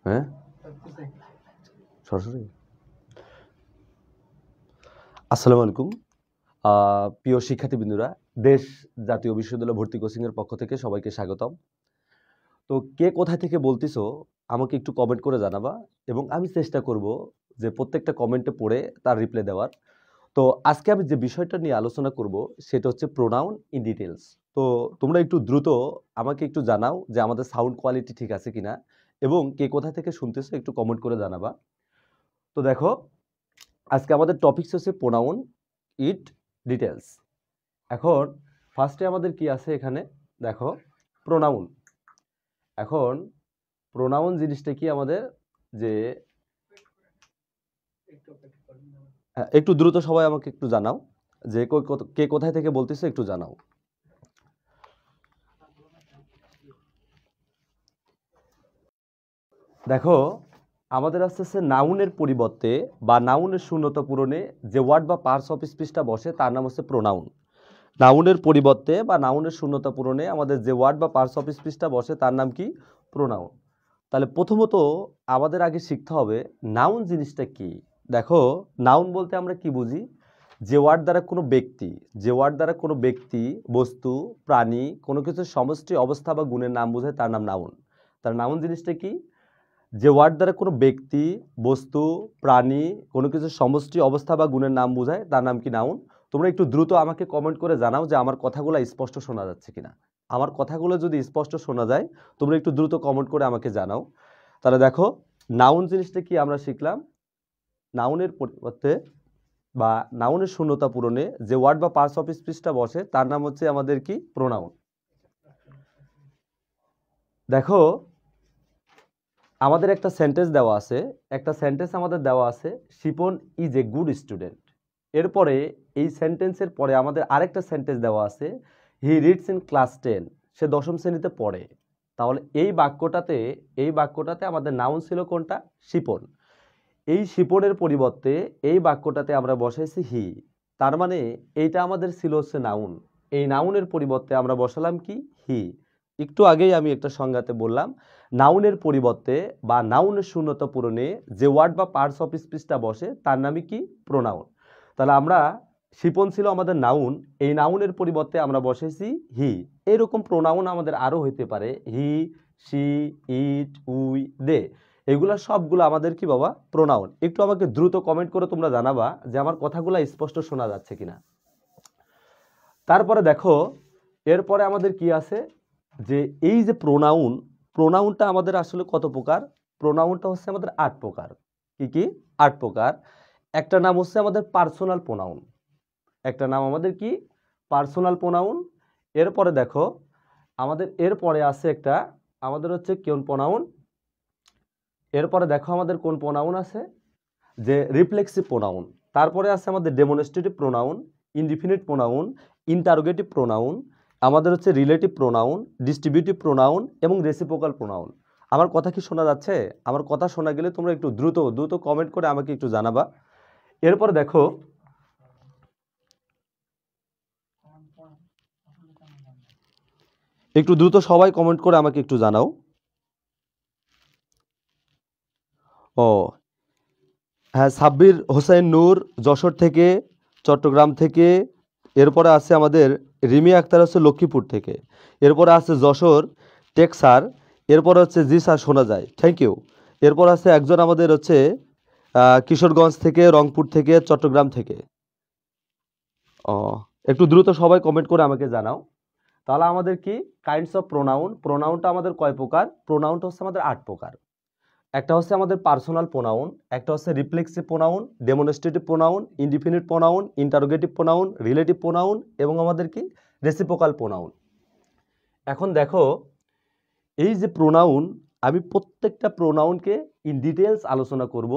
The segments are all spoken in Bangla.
হ্যাঁ সরাসরি। আসসালামু আলাইকুম প্রিয় শিক্ষার্থীবৃন্দরা, দেশ জাতীয় বিশ্ববিদ্যালয় ভর্তি কোচিংয়ের পক্ষ থেকে সবাইকে স্বাগতম। তো কে কোথায় থেকে বলতেছো আমাকে একটু কমেন্ট করে জানাবা, এবং আমি চেষ্টা করব যে প্রত্যেকটা কমেন্টে পড়ে তার রিপ্লাই দেওয়ার। তো আজকে আমি যে বিষয়টা নিয়ে আলোচনা করব সেটা হচ্ছে প্রোনাউন ইন ডিটেলস। তো তোমরা একটু দ্রুত আমাকে একটু জানাও যে আমাদের সাউন্ড কোয়ালিটি ঠিক আছে কিনা, এবং কে কোথা থেকে শুনতেছো একটু কমেন্ট করে জানাবা। তো দেখো, আজকে আমাদের টপিকস হচ্ছে প্রোনাউন ইট ডিটেলস। এখন ফার্স্টে আমাদের কি আছে এখানে, দেখো প্রোনাউন। এখন প্রোনাউন জিনিসটা কি আমাদের, যে একটু দ্রুত সবাই আমাকে একটু জানাও যে কে কোথায় থেকে বলতেছে একটু জানাও। দেখো, আমাদের আস্তে আস্তে নাউনের পরিবর্তে বা নাউনের শূন্যতা পূরণে যে ওয়ার্ড বা পার্টস অফ স্পিচটা বসে তার নাম হচ্ছে প্রোনাউন। নাউনের পরিবর্তে বা নাউনের শূন্যতা পূরণে আমাদের যে ওয়ার্ড বা পার্টস অফ স্পিচটা বসে তার নাম কি? প্রোনাউন। তাহলে প্রথমত আমাদের আগে শিখতে হবে নাউন জিনিসটা কি। দেখো, নাউন বলতে আমরা কি বুঝি? যে ওয়ার্ড দ্বারা কোনো ব্যক্তি, যে ওয়ার্ড দ্বারা কোনো ব্যক্তি, বস্তু, প্রাণী, কোনো কিছুর সমষ্টি, অবস্থা বা গুণের নাম বোঝায় তার নাম নাউন। তার নাউন জিনিসটা কি? যে ওয়ার্ড দ্বারা কোনো ব্যক্তি, বস্তু, প্রাণী, কোনো কিছুর সমষ্টি, অবস্থা বা গুণের নাম বোঝায় তার নাম কি? নাউন। তোমরা একটু দ্রুত আমাকে কমেন্ট করে জানাও যে আমার কথাগুলো স্পষ্ট শোনা যাচ্ছে কিনা। আমার কথাগুলো যদি স্পষ্ট শোনা যায় তোমরা একটু দ্রুত কমেন্ট করে আমাকে জানাও। তাহলে দেখো, নাউন জিনিসটা কি আমরা শিখলাম। নাউনের পরিবর্তে বা নাউনের শূন্যতা পূরণে যে ওয়ার্ড বা পার্টস অফ স্পিচটা বসে তার নাম হচ্ছে আমাদের কি? প্রোনাউন। দেখো, আমাদের একটা সেন্টেন্স দেওয়া আছে, একটা সেন্টেন্স আমাদের দেওয়া আছে, Shipon is a good student. এরপরে এই সেন্টেন্সের পরে আমাদের আরেকটা সেন্টেন্স দেওয়া আছে, হি রিডস ইন ক্লাস 10। সে 10ম শ্রেণীতে পড়ে। তাহলে এই বাক্যটাতে আমাদের নাউন ছিল কোনটা? শিপন। এই শিপনের পরিবর্তে এই বাক্যটাতে আমরা বসাইছি হি। তার মানে এইটা আমাদের ছিল হচ্ছে নাউন। এই নাউনের পরিবর্তে আমরা বসালাম কি? হি। একটু আগেই আমি একটা সংজ্ঞাতে বললাম, নাউনের পরিবর্তে বা নাউনের শূন্যতা পূরণে যে ওয়ার্ড বা পার্টস অফ স্পিচটা বসে তার নামই কি? প্রোনাউন। তাহলে আমরা, শিপন ছিল আমাদের নাউন, এই নাউনের পরিবর্তে আমরা বসেছি হি। এরকম প্রোনাউন আমাদের আরও হইতে পারে, হি, শি, ইট, উই, দে। এগুলা সবগুলো আমাদের কি বাবা? প্রোনাউন। একটু আমাকে দ্রুত কমেন্ট করে তোমরা জানাবা যে আমার কথাগুলো স্পষ্ট শোনা যাচ্ছে কিনা। তারপরে দেখো, এরপরে আমাদের কি আছে, যে এই যে প্রোনাউন, প্রোনাউনটা আমাদের আসলে কত প্রকার? প্রোনাউনটা হচ্ছে আমাদের 8 প্রকার। কি কি? 8 প্রকার। একটা নাম হচ্ছে আমাদের পার্সোনাল প্রোনাউন। একটা নাম আমাদের কি? Personal pronoun. এরপরে দেখো, আমাদের এরপরে আছে একটা, আমাদের হচ্ছে কোন প্রোনাউন? এরপরে দেখো আমাদের কোন প্রোনাউন আছে, যে রিফ্লেক্সিভ প্রোনাউন। তারপরে আছে আমাদের demonstrative pronoun, indefinite pronoun, interrogative pronoun, আমাদের হচ্ছে রিলেটিভ প্রোনাউন, ডিস্ট্রিবিউটিভ প্রোনাউন এবং রেসিপ্রোকাল প্রোনাউন। আমার কথা কি শোনা যাচ্ছে? আমার কথা শোনা গেলে তোমরা একটু দ্রুত দ্রুত কমেন্ট করে আমাকে একটু জানাবা। এরপরে দেখো, একটু দ্রুত সবাই কমেন্ট করে আমাকে একটু জানাও। ও হ্যাঁ, সাব্বির হোসেন নূর যশোর থেকে, চট্টগ্রাম থেকে। এরপরে আছে আমাদের রিমি আক্তার হচ্ছে লক্ষ্মীপুর থেকে। এরপরে আছে যশোর টেক স্যার। এরপরে হচ্ছে জি স্যার শোনা যায়, থ্যাংক ইউ। এরপর আছে একজন আমাদের হচ্ছে কিশোরগঞ্জ থেকে, রংপুর থেকে, চট্টগ্রাম থেকে। ও, একটু দ্রুত সবাই কমেন্ট করে আমাকে জানাও। তাহলে আমাদের কি কাইন্ডস অফ প্রোনাউন, প্রোনাউনটা আমাদের কয় প্রকার? প্রোনাউনটা হচ্ছে আমাদের 8 প্রকার। একটা হচ্ছে আমাদের পার্সোনাল প্রোনাউন, একটা হচ্ছে reflexive pronoun, demonstrative pronoun, indefinite pronoun, interrogative pronoun, relative pronoun এবং আমাদের কি? Reciprocal pronoun. এখন দেখো, এই যে প্রোনাউন, আমি প্রত্যেকটা প্রোনাউনকে ইন ডিটেলস আলোচনা করব,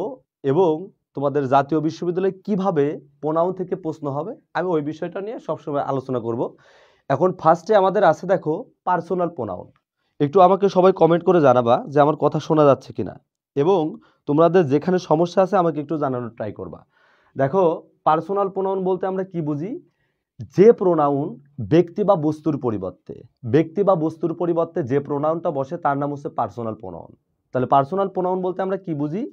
এবং তোমাদের জাতীয় বিশ্ববিদ্যালয়ে কিভাবে প্রোনাউন থেকে প্রশ্ন হবে আমি ওই বিষয়টা নিয়ে সবসময় আলোচনা করব। এখন ফার্স্টে আমাদের আছে দেখো পার্সোনাল প্রোনাউন। একটু আমাকে সবাই কমেন্ট করে জানাবা যে আমার কথা শোনা যাচ্ছে কিনা, এবং তোমাদের যেখানে সমস্যা আছে আমাকে একটু জানানোর ট্রাই করবা। দেখো, পার্সোনাল প্রোনাউন বলতে আমরা কি বুঝি? যে প্রোনাউন ব্যক্তি বা বস্তুর পরিবর্তে যে প্রোনাউনটা বসে তার নাম হচ্ছে পার্সোনাল প্রোনাউন। তাহলে পার্সোনাল প্রোনাউন বলতে আমরা কি বুঝি?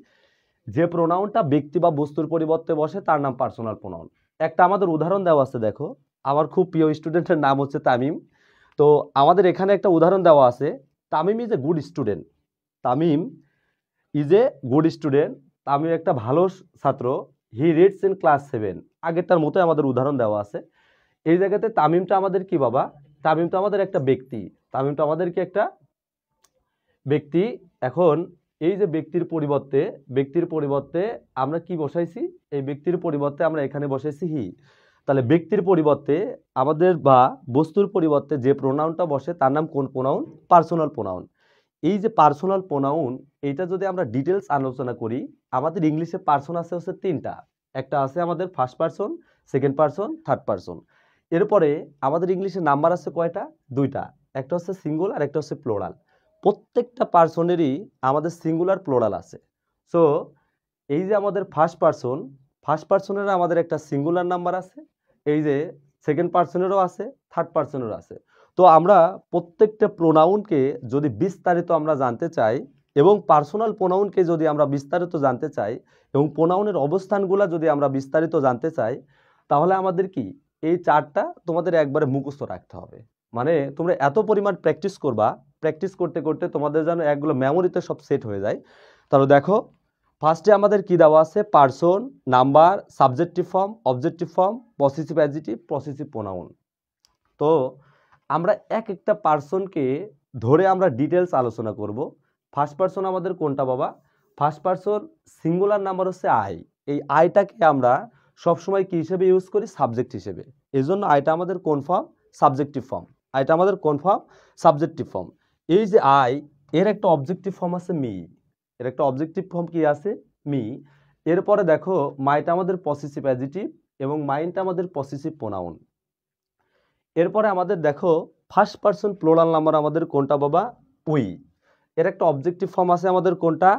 যে প্রোনাউনটা ব্যক্তি বা বস্তুর পরিবর্তে বসে তার নাম পার্সোনাল প্রোনাউন। একটা আমাদের উদাহরণ দেওয়া আছে, দেখো। আমার খুব প্রিয় স্টুডেন্টের নাম হচ্ছে তামিম। তো আমাদের এখানে একটা উদাহরণ দেওয়া আছে, Tamim is a good student. Tamim is a good student. Tamim একটা ভালো ছাত্র। He reads in class 7। আগেরটার মতোই আমাদের উদাহরণ দেওয়া আছে। এই জায়গাতে তামিমটা আমাদের কি বাবা? তামিমটা আমাদের একটা ব্যক্তি। তামিমটা আমাদের কি একটা ব্যক্তি। এখন এই যে ব্যক্তির পরিবর্তে আমরা কি বসাইছি? এই ব্যক্তির পরিবর্তে আমরা এখানে বসাইছি হি। তাহলে ব্যক্তির পরিবর্তে আমাদের বা বস্তুর পরিবর্তে যে প্রোনাউনটা বসে তার নাম কোন প্রোনাউন? Personal pronoun. এই যে পার্সোনাল প্রোনাউন, এইটা যদি আমরা ডিটেলস আলোচনা করি, আমাদের ইংলিশে পার্সন আছে হচ্ছে 3টা। একটা আছে আমাদের first person, second person, third person. এরপরে আমাদের ইংলিশে নাম্বার আছে কয়টা? 2টা। একটা হচ্ছে সিঙ্গুলার আর একটা হচ্ছে প্লোরাল। প্রত্যেকটা পার্সনেরই আমাদের সিঙ্গুলার প্লোরাল আছে। সো এই যে আমাদের ফার্স্ট পার্সনের আমাদের একটা সিঙ্গুলার নাম্বার আছে, এই যে সেকেন্ড পার্সনেরও আছে, থার্ড পার্সনেরও আছে। তো আমরা প্রত্যেকটা প্রোনাউনকে যদি বিস্তারিত আমরা জানতে চাই এবং পার্সোনাল প্রোনাউনকে যদি আমরা বিস্তারিত জানতে চাই এবং প্রোনাউনের অবস্থানগুলো যদি আমরা বিস্তারিত জানতে চাই, তাহলে আমাদের কি এই চারটা তোমাদের একবারে মুখস্থ রাখতে হবে। মানে তোমরা এত পরিমাণ প্র্যাকটিস করবা, প্র্যাকটিস করতে করতে তোমাদের যেন একগুলো মেমোরিতে সব সেট হয়ে যায়। তাহলে দেখো, ফার্স্টে আমাদের কি দেওয়া আছে? Person, number, subjective form, objective form, possessive adjective, possessive pronoun. তো আমরা এক একটা পার্সনকে ধরে আমরা ডিটেলস আলোচনা করব। ফার্স্ট পার্সন আমাদের কোনটা বাবা? ফার্স্ট পার্সন সিঙ্গুলার নাম্বার হচ্ছে আই। এই আইটাকে আমরা সবসময় কি হিসেবে ইউজ করি? সাবজেক্ট হিসেবে। এই জন্য আইটা আমাদের কোন ফর্ম? Subjective form. আইটা আমাদের কোন ফর্ম? Subjective form. এই যে আই, এর একটা অবজেক্টিভ ফর্ম আছে মি। এর একটা অবজেক্টিভ ফর্ম কি আছে? মি। এরপরে দেখো, মাইটা আমাদের পসেসিভ অ্যাডজেক্টিভ এবং মাইনটা আমাদের পসেসিভ প্রোনাউন। এরপরে আমাদের দেখো, ফার্স্ট পার্সন প্লুরাল নাম্বার আমাদের কোনটা বাবা? উই। এর একটা অবজেক্টিভ ফর্ম আছে আমাদের কোনটা?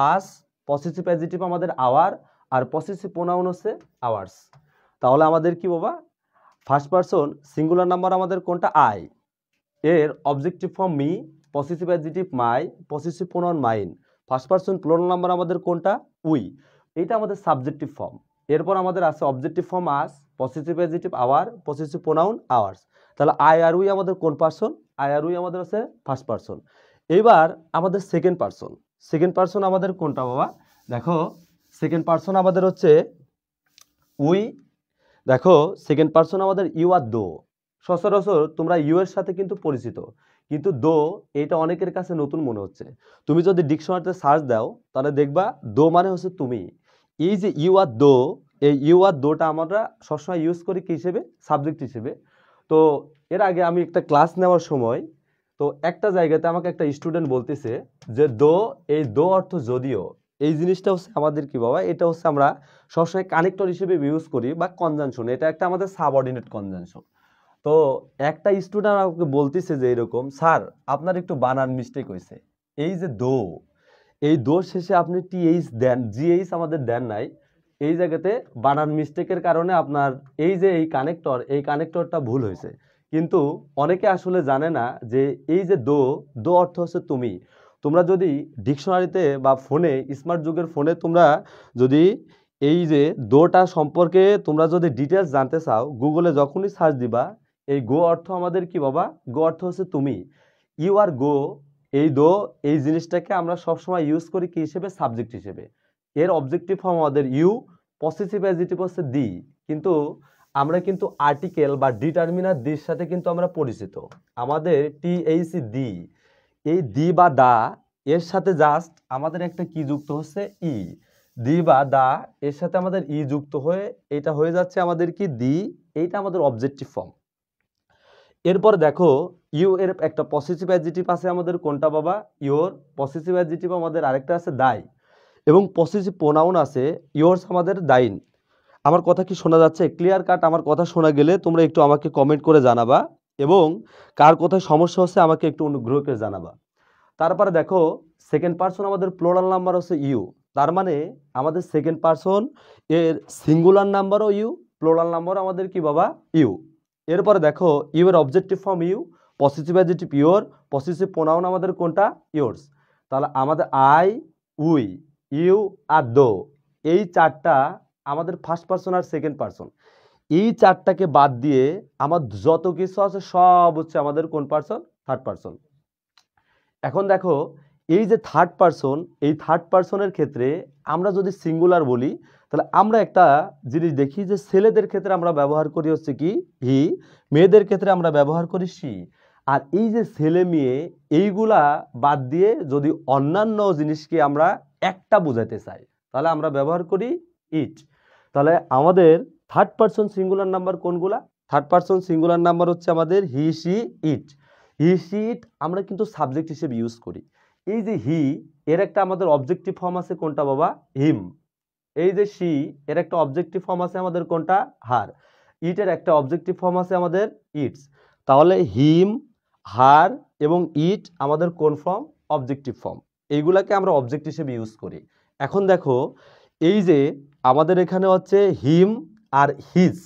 আস। পসেসিভ অ্যাডজেক্টিভ আমাদের আওয়ার, আর পসেসিভ প্রোনাউন হচ্ছে আওয়ার্স। তাহলে আমাদের কি বাবা? ফার্স্ট পার্সন সিঙ্গুলার নাম্বার আমাদের কোনটা? আই। এর objective form me, possessive adjective my, possessive pronoun mine. First person plural number আমাদের কোনটা? উই। এইটা আমাদের সাবজেক্টিভ ফর্ম। এরপর আমাদের আছে objective form us, possessive adjective our, possessive pronoun ours. তাহলে আই আর উই আমাদের কোন পার্সন? আই আর উই আমাদের আছে ফার্স্ট পার্সন। এবার আমাদের সেকেন্ড পার্সন। সেকেন্ড পার্সন আমাদের কোনটা বাবা? দেখো, সেকেন্ড পার্সন আমাদের হচ্ছে উই। দেখো, সেকেন্ড পার্সন আমাদের ইউ আর দো। সচরাচর তোমরা ইউ এর সাথে কিন্তু পরিচিত, কিন্তু দো এটা অনেকের কাছে নতুন মনে হচ্ছে। তুমি যদি ডিকশনারিতে সার্চ দাও তাহলে দেখবা দো মানে হচ্ছে তুমি। এই যে ইউ আর দো, এই ইউ আর দোটা আমরা সবসময় ইউজ করি কি হিসেবে? সাবজেক্ট হিসেবে। তো এর আগে আমি একটা ক্লাস নেওয়ার সময়, তো একটা জায়গাতে আমাকে একটা স্টুডেন্ট বলতেছে যে দো, এই দো অর্থ যদিও। এই জিনিসটা হচ্ছে আমাদের কি বাবা? এটা হচ্ছে আমরা সবসময় কানেক্টর হিসেবে ইউজ করি বা কনজাংশন। এটা একটা আমাদের সাবঅর্ডিনেট কনজাংশন। তো একটা স্টুডেন্ট আমাকে বলতেছে যে এরকম, স্যার আপনার একটু বানান মিস্টেক হয়েছে। এই যে দো, এই দো শেষে আপনি টিএইচ দেন, জিএইচ আমাদের দেন নাই। এই জায়গাতে বানান মিস্টেকের কারণে আপনার এই যে এই কানেক্টরটা ভুল হয়েছে। কিন্তু অনেকে আসলে জানে না যে এই যে দো, দো অর্থ হচ্ছে তুমি। তোমরা যদি ডিকশনারিতে বা ফোনে, স্মার্ট যুগের ফোনে তোমরা যদি এই যে দোটা সম্পর্কে তোমরা যদি ডিটেলস জানতে চাও, গুগলে যখনই সার্চ দিবা, এই গো অর্থ আমাদের কি বাবা? গো অর্থ হচ্ছে তুমি। ইউ আর গো, এই দো, এই জিনিসটাকে আমরা সবসময় ইউজ করি কি হিসেবে? সাবজেক্ট হিসেবে। এর অবজেক্টিভ ফর্ম আমাদের ইউ, পসেসিভ অ্যাডজেক্টিভ হচ্ছে দি। কিন্তু আমরা কিন্তু আর্টিকেল বা ডিটারমিনার দির সাথে কিন্তু আমরা পরিচিত। আমাদের টিএইচি দি, এই দি বা দা এর সাথে জাস্ট আমাদের একটা কি যুক্ত হচ্ছে? ই। দি বা দা এর সাথে আমাদের ই যুক্ত হয়ে এটা হয়ে যাচ্ছে আমাদের কি? দি। এইটা আমাদের অবজেক্টিভ ফর্ম। এরপর দেখো, ইউ এর একটা পসেসিভ অ্যাডজেক্টিভ আছে আমাদের কোনটা বাবা? ইওর। পসেসিভ অ্যাডজেক্টিভ আমাদের আরেকটা আছে দাই, এবং পসেসিভ প্রোনাউন আছে ইয়োর্স আমাদের দাইন। আমার কথা কি শোনা যাচ্ছে? ক্লিয়ার কাট আমার কথা শোনা গেলে তোমরা একটু আমাকে কমেন্ট করে জানাবা, এবং কার কোথায় সমস্যা হচ্ছে আমাকে একটু অনুগ্রহ করে জানাবা। তারপরে দেখো, সেকেন্ড পার্সন আমাদের প্লুরাল নাম্বার হচ্ছে ইউ। তার মানে আমাদের সেকেন্ড পার্সন এর সিঙ্গুলার নাম্বারও ইউ, প্লুরাল নাম্বারও আমাদের কি বাবা? ইউ। এরপরে দেখো, ইউ এর objective form you, possessive adjective your, possessive pronoun আমাদের কোনটা? ইয়োর্স। তাহলে আমাদের আই, উই, ইউ আর দো, এই চারটা আমাদের ফার্স্ট পার্সন আর সেকেন্ড পার্সন। এই চারটাকে বাদ দিয়ে আমার যত কিছু আছে সব হচ্ছে আমাদের কোন পার্সন? Third person. এখন দেখো এই যে থার্ড পার্সন, এই থার্ড পার্সনের ক্ষেত্রে আমরা যদি সিঙ্গুলার বলি তাহলে আমরা একটা জিনিস দেখি যে ছেলেদের ক্ষেত্রে আমরা ব্যবহার করি হচ্ছে কি হি, মেয়েদের ক্ষেত্রে আমরা ব্যবহার করি সি। আর এই যে ছেলে মেয়ে এইগুলা বাদ দিয়ে যদি অন্যান্য জিনিসকে আমরা একটা বোঝাতে চাই তাহলে আমরা ব্যবহার করি ইট। তাহলে আমাদের থার্ড পার্সন সিঙ্গুলার নাম্বার কোনগুলা? থার্ড পার্সন সিঙ্গুলার নাম্বার হচ্ছে আমাদের হি, সি, ইট। হি, সি, ইট আমরা কিন্তু সাবজেক্ট হিসেবে ইউজ করি। এই যে হি, এর একটা আমাদের অবজেক্টিভ ফর্ম আছে কোনটা বাবা? হিম। এই যে সি, এর একটা অবজেক্টিভ ফর্ম আছে আমাদের কোনটা? হার। ইটের একটা অবজেক্টিভ ফর্ম আছে আমাদের ইটস। তাহলে হিম, হার এবং ইট আমাদের কোন ফর্ম? Objective form. এইগুলাকে আমরা অবজেক্ট হিসেবে ইউজ করি। এখন দেখো এই যে আমাদের এখানে হচ্ছে হিম আর হিজ,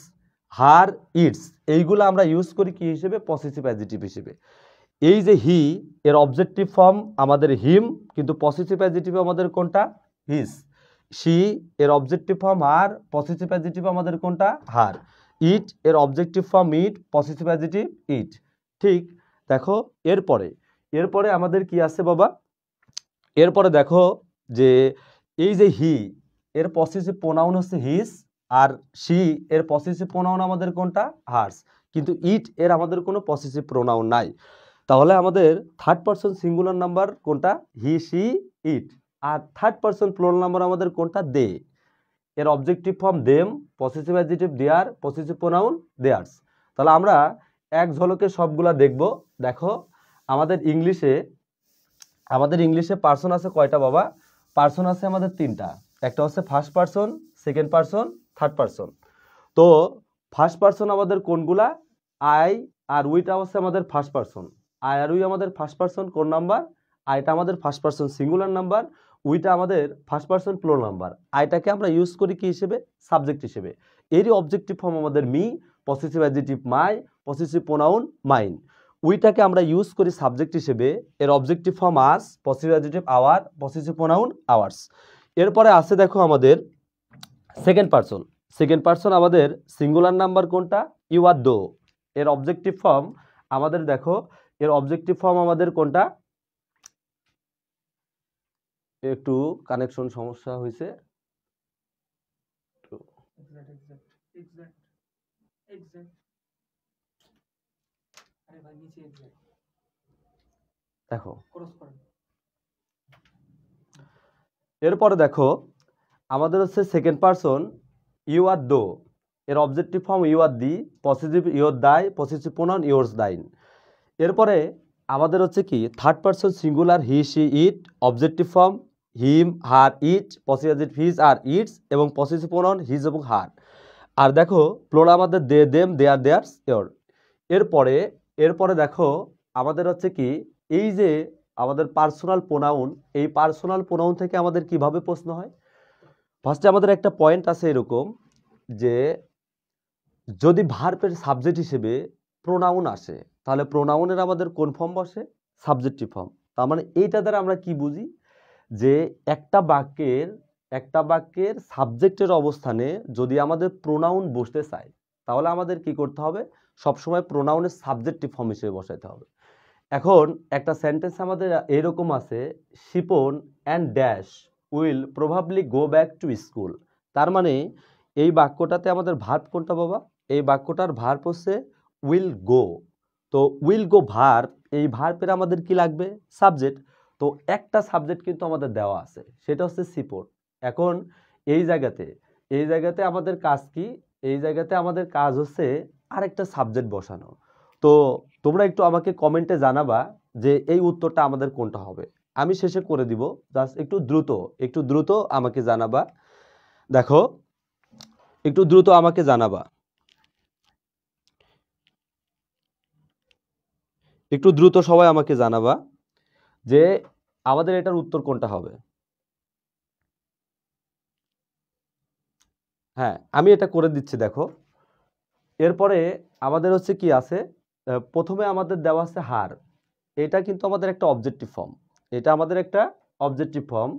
হার, ইটস, এইগুলো আমরা ইউজ করি কি হিসেবে? পসেসিভ অ্যাডজেক্টিভ হিসেবে। এই যে হি, এর অবজেক্টিভ ফর্ম আমাদের হিম, কিন্তু পসেসিভ অ্যাডজেক্টিভ আমাদের কোনটা? হিজ। সি, এর অবজেক্টিভ ফর্ম হার, পসেসিভ অ্যাডজেক্টিভ আমাদের কোনটা? হার। ইট, এর objective form it, possessive adjective it. ঠিক দেখো এরপরে আমাদের কি আছে বাবা? এরপরে দেখো যে এই যে হি, এর পসেসিভ প্রোনাউন হচ্ছে হিজ, আর সি, এর পসেসিভ প্রোনাউন আমাদের কোনটা? হার্স। কিন্তু ইট, এর আমাদের কোনো পসেসিভ প্রোনাউন নাই। তাহলে আমাদের থার্ড পার্সন সিঙ্গুলার নাম্বার কোনটা? He, she, it. আর থার্ড পার্সন প্লুরাল নাম্বার আমাদের কোনটা? দে। এর objective form them, possessive adjective their, possessive pronoun theirs. তাহলে আমরা এক ঝলকে সবগুলা দেখব। দেখো আমাদের ইংলিশে পার্সন আছে কয়টা বাবা? পার্সন আছে আমাদের তিনটা। একটা হচ্ছে first person, second person, third person. তো ফার্স্ট পার্সন আমাদের কোনগুলা? আই আর উইটা হচ্ছে আমাদের ফার্স্ট পার্সন। আই আর উই আমাদের ফার্স্ট পার্সন কোন নাম্বার? আইটা আমাদের ফার্স্ট পার্সন সিঙ্গুলার নাম্বার, উইটা আমাদের ফার্স্ট পার্সন প্লুরাল নাম্বার। আইটাকে আমরা ইউজ করি কি হিসেবে? সাবজেক্ট হিসেবে। এরই অবজেক্টিভ ফর্ম আমাদের me, possessive adjective my, possessive pronoun mine. উইটাকে আমরা ইউজ করি সাবজেক্ট হিসেবে, এর objective form us, possessive adjective our, possessive pronoun ours. এরপরে আছে দেখো আমাদের সেকেন্ড পার্সন। সেকেন্ড পার্সন আমাদের সিঙ্গুলার নাম্বার কোনটা? ইউ আর দো। এর অবজেক্টিভ ফর্ম আমাদের দেখো, এর অবজেক্টিভ ফর্ম আমাদের কোনটা? একটু কানেকশন সমস্যা হয়েছে। দেখো এরপরে দেখো আমাদের হচ্ছে সেকেন্ড পার্সন ইউ আর দো। এর অবজেক্টিভ ফর্ম ইউ আর thee, possessive your thy, possessive pronoun yours thine. এরপরে আমাদের হচ্ছে কি third person singular he, she, it, objective form him, her, it, possessive adjective his আর ইটস এবং পসেসিভ প্রোনাউন হিজ এবং হার। আর দেখো প্লুরাল আমাদের they, them, their, theirs, your. এরপরে দেখো আমাদের হচ্ছে কি এই যে আমাদের পার্সোনাল প্রোনাউন, এই পার্সোনাল প্রোনাউন থেকে আমাদের কিভাবে প্রশ্ন হয়? ফার্স্টে আমাদের একটা পয়েন্ট আছে এরকম যে যদি ভার্বের সাবজেক্ট হিসেবে প্রোনাউন আসে তাহলে প্রোনাউনের আমাদের কোন ফর্ম বসে? Subjective form. তার মানে এইটা দ্বারা আমরা কি বুঝি? যে একটা বাক্যের সাবজেক্টের অবস্থানে যদি আমাদের প্রোনাউন বসতে চায় তাহলে আমাদের কি করতে হবে? সবসময় প্রোনাউনের সাবজেক্টিভ ফর্ম হিসেবে বসাইতে হবে। এখন একটা সেন্টেন্স আমাদের এরকম আছে, Shipon and dash will probably go back to school. তার মানে এই বাক্যটাতে আমাদের ভার্ব কোনটা বাবা? এই বাক্যটার ভার্ব হচ্ছে উইল গো। তো উইল গো ভার্ব, এই ভার্বের আমাদের কি লাগবে? সাবজেক্ট। তো একটা সাবজেক্ট কিন্তু আমাদের দেওয়া আছে, সেটা হচ্ছে শিপন। এখন এই জায়গাতে আমাদের কাজ কি? এই জায়গাতে আমাদের কাজ হচ্ছে আরেকটা সাবজেক্ট বসানো। তো তোমরা একটু আমাকে কমেন্টে জানাবা যে এই উত্তরটা আমাদের কোনটা হবে। আমি শেষে করে দিব, জাস্ট একটু দ্রুত আমাকে জানাবা। দেখো একটু দ্রুত আমাকে জানাবা, একটু দ্রুত সবাই আমাকে জানাবা যে আমাদের এটার উত্তর কোনটা হবে। হ্যাঁ আমি এটা করে দিচ্ছি। দেখো এরপরে আমাদের হচ্ছে কি আছে, প্রথমে আমাদের দেওয়া আছে হার। এটা কিন্তু আমাদের একটা অবজেক্টিভ ফর্ম। এটা আমাদের একটা অবজেক্টিভ ফর্ম।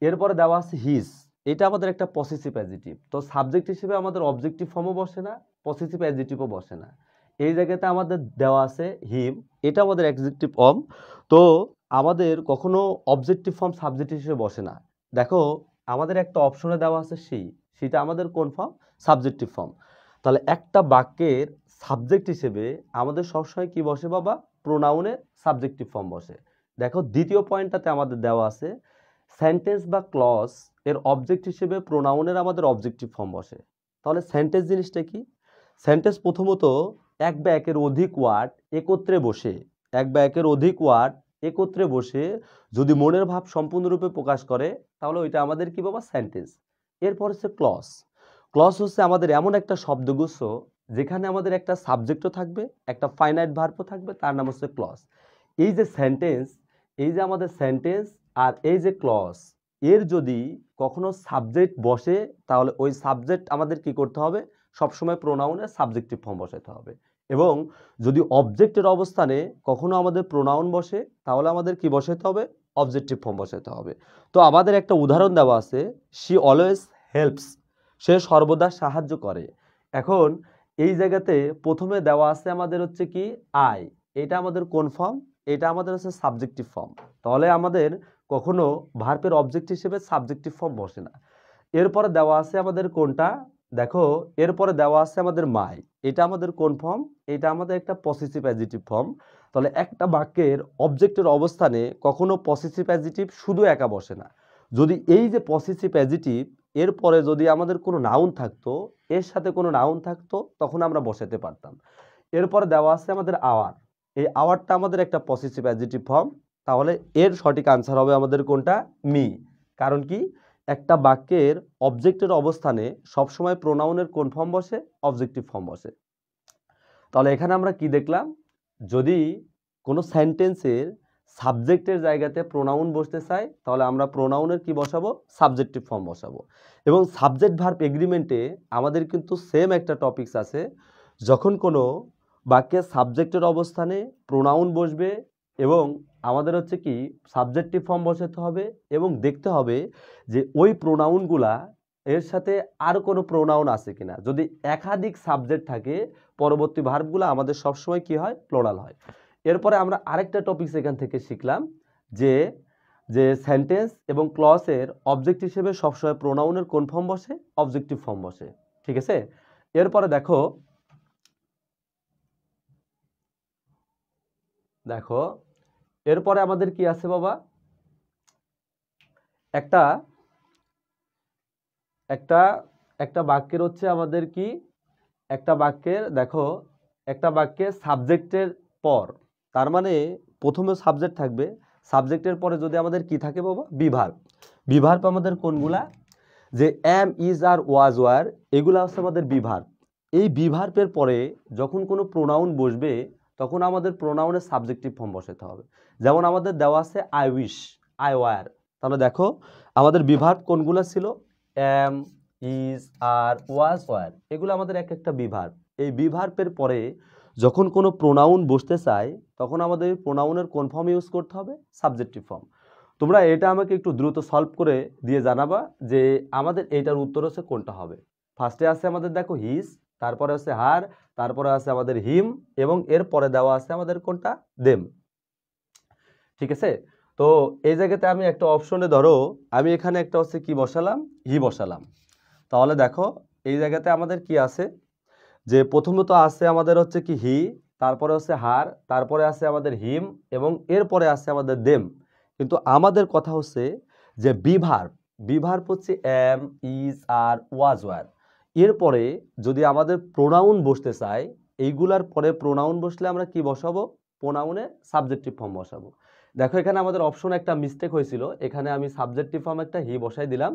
এরপরে দেওয়া আছে হিজ, এটা আমাদের একটা পসেসিভ অ্যাডজেক্টিভ। তো সাবজেক্ট হিসেবে আমাদের অবজেক্টিভ ফর্মও বসে না, পসেসিভ অ্যাডজেক্টিভও বসে না। এই জায়গাতে আমাদের দেওয়া আছে হিম, এটা আমাদের অ্যাডজেক্টিভ ফর্ম। তো আমাদের কখনো অবজেক্টিভ ফর্ম সাবজেক্ট হিসেবে বসে না। দেখো আমাদের একটা অপশনে দেওয়া আছে সি, সেটা আমাদের কোন ফর্ম? Subjective form. তাহলে একটা বাক্যের সাবজেক্ট হিসেবে আমাদের সবসময় কি বসে বাবা? প্রোনাউনের সাবজেক্টিভ ফর্ম বসে। দেখো দ্বিতীয় পয়েন্টটাতে আমাদের দেওয়া আছে সেন্টেন্স বা ক্লজ এর অবজেক্ট হিসেবে প্রোনাউনের আমাদের অবজেক্টিভ ফর্ম বসে। তাহলে সেন্টেন্স জিনিসটা কি? সেন্টেন্স প্রথমত এক বা একের অধিক ওয়ার্ড একত্রে বসে, এক বা একের অধিক ওয়ার্ড একত্রে বসে যদি মনের ভাব সম্পূর্ণরূপে প্রকাশ করে তাহলে ওইটা আমাদের কি বাবা? সেন্টেন্স। এরপর হচ্ছে ক্লজ। ক্লজ হচ্ছে আমাদের এমন একটা শব্দগুচ্ছ যেখানে আমাদের একটা সাবজেক্টও থাকবে, একটা ফাইনাইট ভার্বও থাকবে, তার নাম হচ্ছে ক্লজ। এই যে সেন্টেন্স, এই যে আমাদের সেন্টেন্স আর এই যে ক্লজ, এর যদি কখনো সাবজেক্ট বসে তাহলে ওই সাবজেক্ট আমাদের কি করতে হবে? সবসময় প্রোনাউনের সাবজেক্টিভ ফর্ম বসাতে হবে। এবং যদি অবজেক্টের অবস্থানে কখনো আমাদের প্রোনাউন বসে তাহলে আমাদের কি বসাতে হবে? অবজেক্টিভ ফর্ম বসাতে হবে। তো আমাদের একটা উদাহরণ দেওয়া আছে, শি অলওয়েজ হেল্পস, সে সর্বদা সাহায্য করে। এখন এই জায়গাতে প্রথমে দেওয়া আছে আমাদের হচ্ছে কি আই, এটা আমাদের কোন ফর্ম? এটা আমাদের হচ্ছে সাবজেক্টিভ ফর্ম। তাহলে আমাদের কখনো ভার্বের অবজেক্ট হিসেবে সাবজেক্টিভ ফর্ম বসে না। এরপরে দেওয়া আছে আমাদের কোনটা? দেখো এরপরে দেওয়া আছে আমাদের মাই, এটা আমাদের কোন ফর্ম? এটা আমাদের একটা পসেসিভ অ্যাডজেক্টিভ ফর্ম। তাহলে একটা বাক্যের অবজেক্টের অবস্থানে কখনো পসেসিভ অ্যাডজেক্টিভ শুধু একা বসে না। যদি এই যে পসেসিভ অ্যাডজেক্টিভ এরপরে যদি আমাদের কোনো নাউন থাকতো, এর সাথে কোনো নাউন থাকতো, তখন আমরা বসাতে পারতাম। এরপরে দেওয়া আছে আমাদের আওয়ার, এই আওয়ারটা আমাদের একটা পসেসিভ অ্যাডজেক্টিভ ফর্ম। তাহলে এর সঠিক আনসার হবে আমাদের কোনটা? মি। কারণ কি? একটা বাক্যের অবজেক্টের অবস্থানে সবসময় প্রোনাউনের কোন ফর্ম বসে? অবজেক্টিভ ফর্ম বসে। তাহলে এখানে আমরা কি দেখলাম? যদি কোনো সেন্টেন্সের সাবজেক্টের জায়গাতে প্রোনাউন বসতে চাই তাহলে আমরা প্রোনাউনের কি বসাবো? সাবজেক্টিভ ফর্ম বসাবো। এবং সাবজেক্ট ভার্ব এগ্রিমেন্টে আমাদের কিন্তু সেম একটা টপিকস আছে, যখন কোনো বাক্যের সাবজেক্টের অবস্থানে প্রোনাউন বসবে এবং আমাদের হচ্ছে কি সাবজেক্টিভ ফর্ম বসাতে হবে এবং দেখতে হবে যে ওই প্রোনাউনগুলা এর সাথে আর কোনো প্রোনাউন আছে কিনা। যদি একাধিক সাবজেক্ট থাকে পরবর্তী ভার্বগুলো আমাদের সবসময় কি হয়? প্লোরাল হয়। এরপরে আমরা আরেকটা টপিকস এখান থেকে শিখলাম যে যে সেন্টেন্স এবং ক্লজের অবজেক্ট হিসেবে সবসময় প্রোনাউনের কোন ফর্ম বসে? অবজেক্টিভ ফর্ম বসে। ঠিক আছে? এরপরে দেখো দেখো এরপরে আমাদের কি আছে বাবা? একটা একটা একটা বাক্যের হচ্ছে আমাদের কি একটা বাক্যের দেখো একটা বাক্যের সাবজেক্টের পর, তার মানে প্রথমে সাবজেক্ট থাকবে, সাবজেক্টের পরে যদি আমাদের কি থাকে বাবা? বিভার্ব। বিভার্ব আমাদের কোনগুলা? যে am, is, are, was, were, এগুলা হচ্ছে আমাদের বিভার্ব। এই বিভার্বের পরে যখন কোনো প্রোনাউন বসবে তখন আমাদের প্রোনাউনের সাবজেক্টিভ ফর্ম বসাতে হবে। যেমন আমাদের দেওয়া আছে আই উইশ, আই ওয়ার। তাহলে দেখো আমাদের বিভার্ব কোনগুলা ছিল? Am, is, are, was, were, এগুলো আমাদের এক একটা বিভার্ব। এই বিভার্বের পরে যখন কোনো প্রোনাউন বসতে চায় তখন আমাদের প্রোনাউনের কোন ফর্ম ইউজ করতে হবে? Subjective form. তোমরা এটা আমাকে একটু দ্রুত সলভ করে দিয়ে জানাবা যে আমাদের এইটার উত্তর হচ্ছে কোনটা হবে। ফার্স্টে আছে আমাদের দেখো হিজ, তারপরে আছে হার, তারপরে আছে আমাদের হিম এবং এর পরে দেওয়া আছে আমাদের কোনটা? দেম। ঠিক আছে? তো এই জায়গাতে আমি একটা অপশনে ধরো আমি এখানে একটা হচ্ছে কি বসালাম? হি বসালাম। তাহলে দেখো এই জায়গাতে আমাদের কি আছে? যে প্রথমত আছে আমাদের হচ্ছে কি হি, তারপরে হচ্ছে হার, তারপরে আছে আমাদের হিম এবং এরপরে আছে আমাদের দেম। কিন্তু আমাদের কথা হচ্ছে যে বিভার্ব, বিভার্ব হচ্ছে am, is, are, was, were. এরপরে যদি আমাদের প্রোনাউন বসতে চাই, এইগুলার পরে প্রোনাউন বসলে আমরা কি বসাবো? প্রোনাউনে সাবজেক্টিভ ফর্ম বসাবো। দেখো এখানে আমাদের অপশন একটা মিস্টেক হয়েছিল, এখানে আমি সাবজেক্টিভ ফর্ম একটা হি বসাই দিলাম।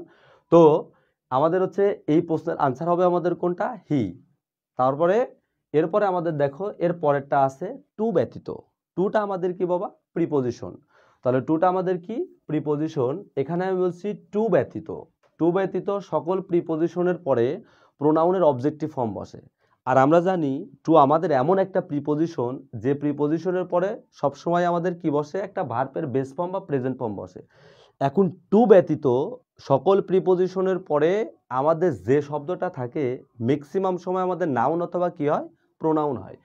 তো আমাদের হচ্ছে এই প্রশ্নের আনসার হবে আমাদের কোনটা? হি। তারপরে এরপরে আমাদের দেখো এর পরেরটা আছে টু ব্যতীত। টুটা আমাদের কি বাবা? প্রিপোজিশন। তাহলে টুটা আমাদের কি? প্রিপোজিশন। এখানে আমি বলছি টু ব্যতীত, টু ব্যতীত সকল প্রিপোজিশনের পরে প্রোনাউনের অবজেক্টিভ ফর্ম বসে। আর আমরা জানি টু আমাদের এমন একটা প্রিপোজিশন যে প্রিপোজিশনের পরে সবসময় আমাদের কি বসে, একটা ভার্বের বেস ফর্ম বা প্রেজেন্ট ফর্ম বসে। এখন টু ব্যতীত সকল প্রিপোজিশনের পরে আমাদের যে শব্দটা থাকে ম্যাক্সিমাম সময় আমাদের নাউন অথবা কি হয়, প্রোনাউন হয়।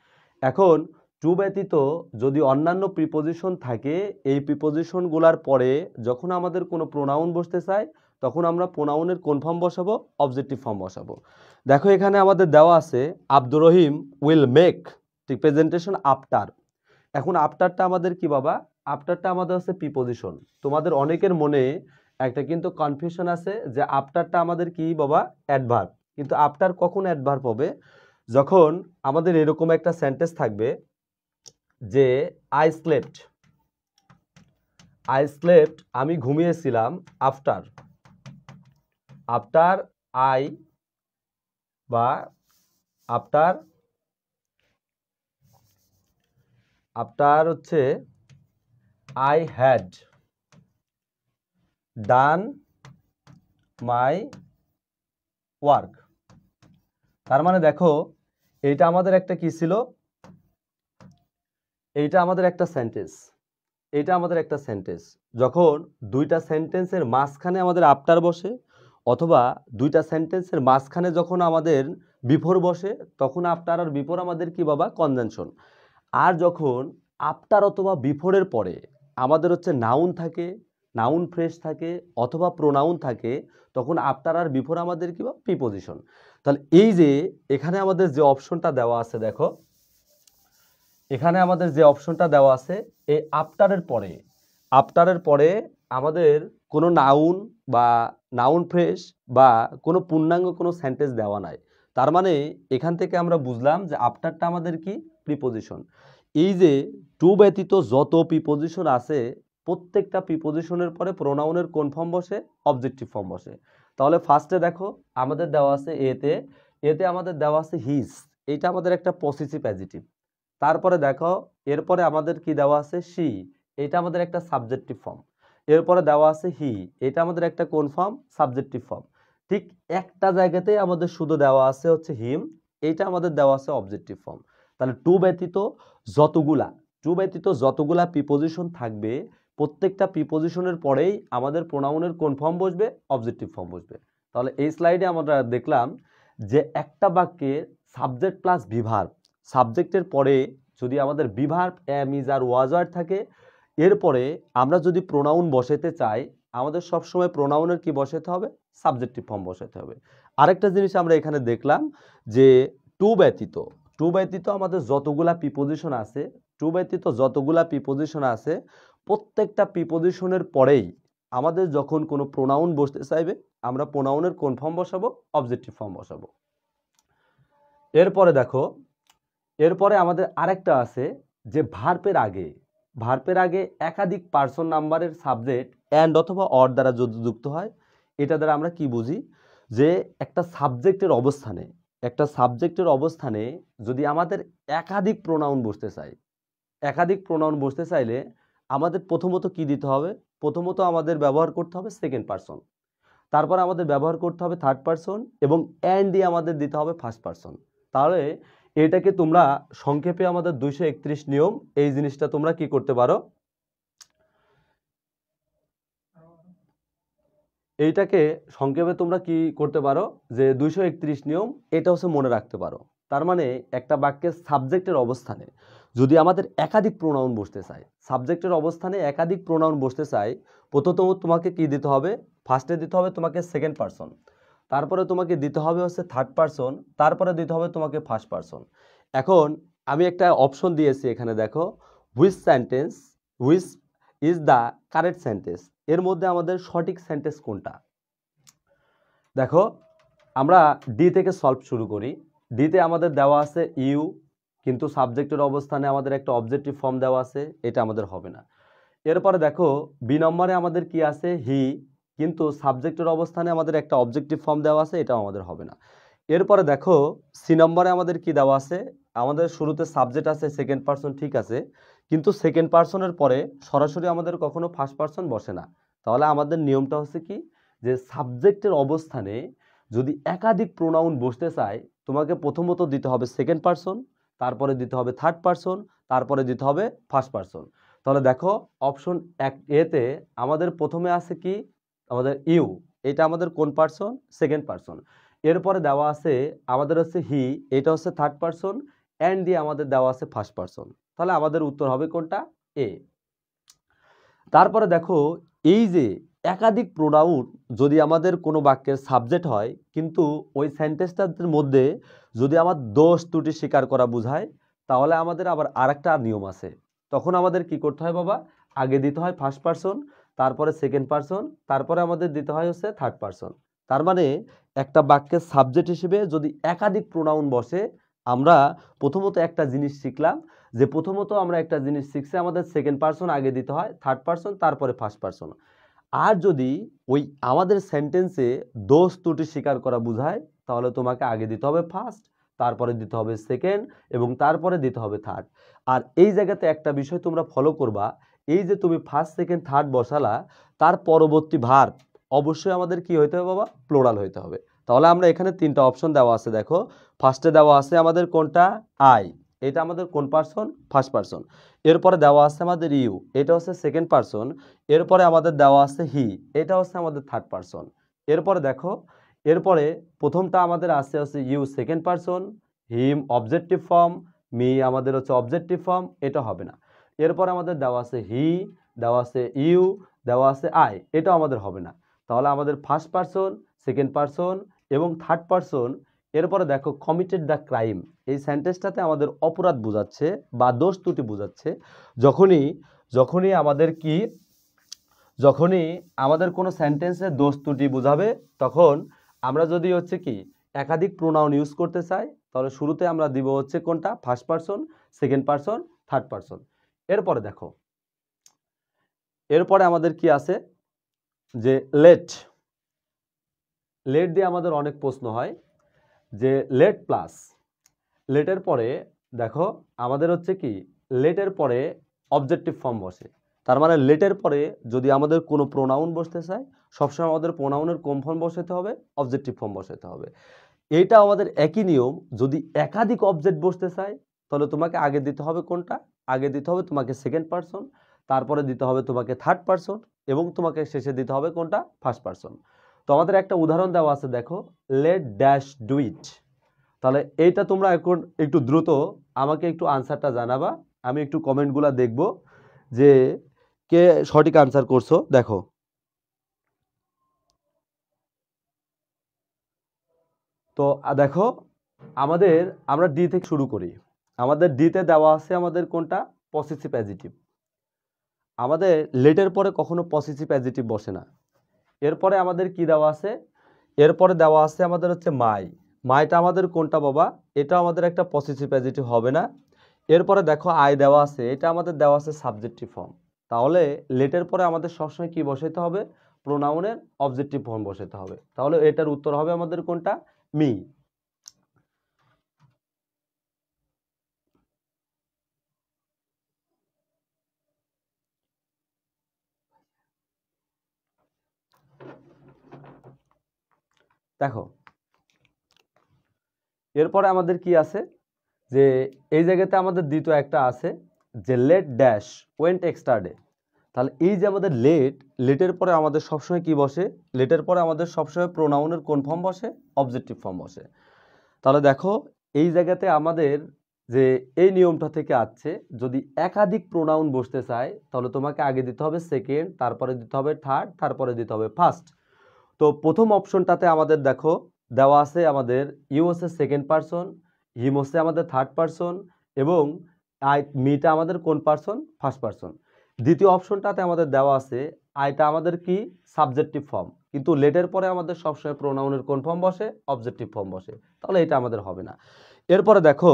এখন টু ব্যতীত যদি অন্যান্য প্রিপোজিশন থাকে, এই প্রিপোজিশনগুলোর পরে যখন আমাদের কোনো প্রোনাউন বসতে চায় তখন আমরা প্রোনাউনের কোন ফর্ম বসাবো, অবজেক্টিভ ফর্ম বসাবো। দেখো এখানে আমাদের দেওয়া আছে Abdur Rahim will make representation after. এখন আফটারটা আমাদের কি বাবা, আফটারটা আমাদের হচ্ছে প্রিপোজিশন। তোমাদের অনেকের মনে একটা কিন্তু কনফিউশন আছে যে আফটারটা আমাদের কি বাবা, অ্যাডভার্ব। কিন্তু আফটার কখন অ্যাডভার্ব হবে, যখন আমাদের এরকম একটা সেন্টেন্স থাকবে যে আই স্লেপ্ট, আই স্লেপ্ট আমি ঘুমিয়েছিলাম, আফটার, আফটার আই বা আফটার, আফটার হচ্ছে I had done my work. তার মানে দেখো এইটা আমাদের একটা কি ছিল, এইটা আমাদের একটা সেন্টেন্স, এটা আমাদের একটা সেন্টেন্স। যখন দুইটা সেন্টেন্সের মাঝখানে আমাদের আফটার বসে অথবা দুইটা সেন্টেন্সের মাঝখানে যখন আমাদের বিফোর বসে তখন আফটার আর বিফোর আমাদের কি বাবা, কনজাংশন। আর যখন আফটার অথবা বিফোরের পরে আমাদের হচ্ছে নাউন থাকে, নাউন ফ্রেজ থাকে অথবা প্রোনাউন থাকে, তখন আফটার আর বিফোর আমাদের কি বা প্রিপোজিশন। তাহলে এই যে এখানে আমাদের যে অপশনটা দেওয়া আছে, দেখো এখানে আমাদের যে অপশনটা দেওয়া আছে, এই আফটারের পরে আমাদের কোনো নাউন বা নাউন ফ্রেজ বা কোনো পূর্ণাঙ্গ কোনো সেন্টেন্স দেওয়া নাই। তার মানে এখান থেকে আমরা বুঝলাম যে আফটারটা আমাদের কি, প্রিপোজিশন। এই যে টু ব্যতীত যত প্রিপোজিশন আছে প্রত্যেকটা প্রিপোজিশনের পরে প্রোনাউনের কোন ফর্ম বসে, অবজেক্টিভ ফর্ম বসে। তাহলে ফার্স্টে দেখো আমাদের দেওয়া আছে এতে আমাদের দেওয়া আছে হিজ, এইটা আমাদের একটা পসেসিভ অ্যাডজেক্টিভ। তারপরে দেখো এরপরে আমাদের কি দেওয়া আছে, শি, এটা আমাদের একটা সাবজেক্টিভ ফর্ম। এরপরে দেওয়া আছে হি, এটা আমাদের একটা কোন ফর্ম, সাবজেক্টিভ ফর্ম। ঠিক একটা জায়গাতেই আমাদের শুধু দেওয়া আছে হচ্ছে হিম, এইটা আমাদের দেওয়া আছে অবজেক্টিভ ফর্ম। তাহলে টু ব্যতীত যতগুলা প্রিপোজিশন থাকবে প্রত্যেকটা প্রিপোজিশনের পরেই আমাদের প্রোনাউনের কোন ফর্ম বসবে, অবজেক্টিভ ফর্ম বসবে। তাহলে এই স্লাইডে আমরা দেখলাম যে একটা বাক্যে সাবজেক্ট প্লাস ভিভার্ব, সাবজেক্টের পরে যদি আমাদের ভিভার্ব এম ইজ আর ওয়াজ আর থাকে, এরপরে আমরা যদি প্রোনাউন বসাতে চাই আমাদের সবসময় প্রোনাউনের কি বসাতে হবে, সাবজেক্টিভ ফর্ম বসাতে হবে। আরেকটা জিনিস আমরা এখানে দেখলাম যে টু ব্যতীত আমাদের যতগুলা প্রিপোজিশন আছে প্রত্যেকটা প্রিপোজিশনের পরেই আমাদের যখন কোনো প্রোনাউন বসতে চাইবে আমরা প্রোনাউনের কোন ফর্ম বসাবো, অবজেক্টিভ ফর্ম বসাবো। এরপরে দেখো এরপরে আমাদের আরেকটা আছে যে ভার্বের আগে একাধিক পার্সন নাম্বারের সাবজেক্ট অ্যান্ড অথবা অর দ্বারা যদি যুক্ত হয়, এটা দ্বারা আমরা কি বুঝি যে একটা সাবজেক্টের অবস্থানে যদি আমাদের একাধিক প্রোনাউন বসতে চাইলে আমাদের প্রথমত কি দিতে হবে, প্রথমত আমাদের ব্যবহার করতে হবে সেকেন্ড পার্সন, তারপর আমাদের ব্যবহার করতে হবে থার্ড পার্সন এবং অ্যান্ড দিয়ে আমাদের দিতে হবে ফার্স্ট পার্সন। তাহলে এটাকে তোমরা সংক্ষেপে আমাদের 231 নিয়ম, এই জিনিসটা তোমরা কি করতে পারো, এইটাকে সংক্ষেপে তোমরা কি করতে পারো যে 231 নিয়ম, এটা হচ্ছে মনে রাখতে পারো। তার মানে একটা বাক্যের সাবজেক্টের অবস্থানে যদি আমাদের একাধিক প্রোনাউন বসতে চায় প্রথমত তোমাকে কি দিতে হবে, ফার্স্টে দিতে হবে তোমাকে সেকেন্ড পার্সন, তারপরে তোমাকে দিতে হবে হচ্ছে থার্ড পার্সন, তারপরে দিতে হবে তোমাকে ফার্স্ট পার্সন। এখন আমি একটা অপশন দিয়েছি এখানে, দেখো which is the correct sentence, এর মধ্যে আমাদের সঠিক সেন্টেন্স কোনটা। দেখো আমরা ডি থেকে সলভ শুরু করি। ডিতে আমাদের দেওয়া আছে ইউ, কিন্তু সাবজেক্টের অবস্থানে আমাদের একটা অবজেক্টিভ ফর্ম দেওয়া আছে, এটা আমাদের হবে না। এরপরে দেখো বি নম্বরে আমাদের কি আছে, হি, কিন্তু সাবজেক্টের অবস্থানে আমাদের একটা অবজেক্টিভ ফর্ম দেওয়া আছে, এটাও আমাদের হবে না। এরপরে দেখো সি নম্বরে আমাদের কি দেওয়া আছে, আমাদের শুরুতে সাবজেক্ট আছে সেকেন্ড পার্সন, ঠিক আছে, কিন্তু সেকেন্ড পার্সনের পরে সরাসরি আমাদের কখনো ফার্স্ট পার্সন বসে না। তাহলে আমাদের নিয়মটা হচ্ছে কি, যে সাবজেক্টের অবস্থানে যদি একাধিক প্রোনাউন বসতে চায় তোমাকে প্রথমত দিতে হবে সেকেন্ড পারসন, তারপরে দিতে হবে থার্ড পারসন, তারপরে দিতে হবে ফার্স্ট পারসন। তাহলে দেখো অপশন এক এতে আমাদের প্রথমে আছে কি আমাদের ইউ, এটা আমাদের কোন পারসন? Second person. এরপরে দেওয়া আছে আমাদের হচ্ছে হি, এটা হচ্ছে থার্ড পারসন, অ্যান্ড দিয়ে আমাদের দেওয়া আছে ফার্স্ট পারসন। তাহলে আমাদের উত্তর হবে কোনটা? এ। তারপরে দেখো এই যে একাধিক প্রোনাউন যদি আমাদের কোনো বাক্যের সাবজেক্ট হয় কিন্তু ওই সেন্টেন্সটার মধ্যে যদি আমার দোষ ত্রুটি স্বীকার করা বোঝায়, তাহলে আমাদের আবার আরেকটা নিয়ম আছে। তখন আমাদের কি করতে হয় বাবা? আগে দিতে হয় ফার্স্ট পারসন, তারপরে সেকেন্ড পারসন, তারপরে আমাদের দিতে হয় হচ্ছে থার্ড পারসন। তার মানে একটা বাক্যের সাবজেক্ট হিসেবে যদি একাধিক প্রোনাউন বসে, আমরা প্রথমত একটা জিনিস শিখলাম যে প্রথমত আমরা একটা জিনিস শিখছি আমাদের সেকেন্ড পারসন আগে দিতে হয়, থার্ড পারসন তারপরে ফার্স্ট পারসন। আর যদি ওই আমাদের সেন্টেন্সে দোষ ত্রুটি স্বীকার করা বোঝায়, তাহলে তোমাকে আগে দিতে হবে ফার্স্ট, তারপরে দিতে হবে সেকেন্ড এবং তারপরে দিতে হবে থার্ড। আর এই জায়গাতে একটা বিষয় তোমরা ফলো করবা, এই যে তুমি ফার্স্ট সেকেন্ড থার্ড বসালা, তার পরবর্তী ভার্ব অবশ্যই আমাদের কি হইতে হবে বাবা? প্লোরাল হইতে হবে। তাহলে আমরা এখানে তিনটা অপশন দেওয়া আছে, দেখো ফার্স্টে দেওয়া আছে আমাদের কোনটা? আই, এটা আমাদের কোন পারসন? First person. এরপরে দেওয়া আছে আমাদের ইউ, এটা হচ্ছে সেকেন্ড পারসন। এরপরে আমাদের দেওয়া আছে হি, এটা হচ্ছে আমাদের থার্ড পারসন। এরপরে দেখো এরপরে প্রথমটা আমাদের আছে হচ্ছে you second person, him objective form, me আমাদের হচ্ছে অবজেক্টিভ ফর্ম, এটা হবে না। এরপর আমাদের দেওয়া আছে হি, দেওয়া আছে ইউ, দেওয়া আছে আই, এটাও আমাদের হবে না। তাহলে আমাদের ফার্স্ট পারসন, সেকেন্ড পারসন এবং থার্ড পারসন। এরপরে দেখো কমিটেড দ্য ক্রাইম, এই সেন্টেন্সটাতে আমাদের অপরাধ বোঝাচ্ছে বা দোষ ত্রুটি বোঝাচ্ছে। যখনই যখনই আমাদের কি যখনই আমাদের কোনো সেন্টেন্সে দোষ ত্রুটি বোঝাবে, তখন আমরা যদি হচ্ছে কি একাধিক প্রোনাউন ইউজ করতে চাই, তাহলে শুরুতে আমরা দিব হচ্ছে কোনটা? First person, second person, third person. এরপরে দেখো এরপরে আমাদের কি আছে যে লেট। লেট দিয়ে আমাদের অনেক প্রশ্ন হয় যে লেট প্লাস, লেটের পরে দেখো আমাদের হচ্ছে কি লেটের পরে অবজেক্টিভ ফর্ম বসে। তার মানে লেটের পরে যদি আমাদের কোনো প্রোনাউন বসতে চায়, সবসময় আমাদের প্রোনাউনের কোন ফর্ম বসাতে হবে? অবজেক্টিভ ফর্ম বসাতে হবে। এইটা আমাদের একই নিয়ম, যদি একাধিক অবজেক্ট বসতে চায়, তাহলে তোমাকে আগে দিতে হবে কোনটা? আগে দিতে হবে তোমাকে সেকেন্ড পারসন, তারপরে দিতে হবে তোমাকে থার্ড পারসন এবং তোমাকে শেষে দিতে হবে কোনটা? First person. তো আমাদের একটা উদাহরণ দেওয়া আছে, দেখো লেট ড্যাশ ডু ইট। তাহলে এইটা তোমরা এখন একটু দ্রুত আমাকে একটু আনসারটা জানাবা, আমি একটু কমেন্টগুলো দেখব যে কে সঠিক আনসার করছো। দেখো তো দেখো আমাদের আমরা ডি থেকে শুরু করি। আমাদের ডিতে দেওয়া আছে আমাদের কোনটা? Possessive adjective. আমাদের লেটের পরে কখনো পসেসিভ অ্যাডজেক্টিভ বসে না। এরপরে আমাদের কি দেওয়া আছে? এরপরে দেওয়া আছে আমাদের হচ্ছে মাই। মাইটা আমাদের কোনটা বাবা? এটা আমাদের একটা পসেসিভ অ্যাডজেক্টিভ হবে না। এরপরে দেখো আই দেওয়া আছে, এটা আমাদের দেওয়া আছে সাবজেক্টিভ ফর্ম। তাহলে লেটের পরে আমাদের সবসময় কি বসাইতে হবে? প্রোনাউনের অবজেক্টিভ ফর্ম বসাতে হবে। তাহলে এটার উত্তর হবে আমাদের কোনটা? মি। দেখো এরপরে আমাদের কি আছে যে এই জায়গাতে আমাদের দ্বিতীয় একটা আছে যে let dash went extra day. তাহলে এই যে আমাদের লেটের পরে আমাদের সবসময় কি বসে? লেটের পরে আমাদের সবসময় প্রোনাউনের কোন ফর্ম বসে? অবজেক্টিভ ফর্ম বসে। তাহলে দেখো এই জায়গাতে আমাদের যে এই নিয়মটা থেকে আসছে, যদি একাধিক প্রোনাউন বসতে চায় তাহলে তোমাকে আগে দিতে হবে সেকেন্ড, তারপরে দিতে হবে থার্ড, তারপরে দিতে হবে ফার্স্ট। তো প্রথম অপশনটাতে আমাদের দেখো দেওয়া আছে আমাদের ইউ হচ্ছে সেকেন্ড পারসন, হিম হচ্ছে আমাদের থার্ড পারসন এবং আই মিটা আমাদের কোন পারসন? First person. দ্বিতীয় অপশনটাতে আমাদের দেওয়া আছে আইটা আমাদের কি? সাবজেক্টিভ ফর্ম, কিন্তু লেটের পরে আমাদের সবসময় প্রোনাউনের কোন ফর্ম বসে? অবজেক্টিভ ফর্ম বসে। তাহলে এটা আমাদের হবে না। এরপরে দেখো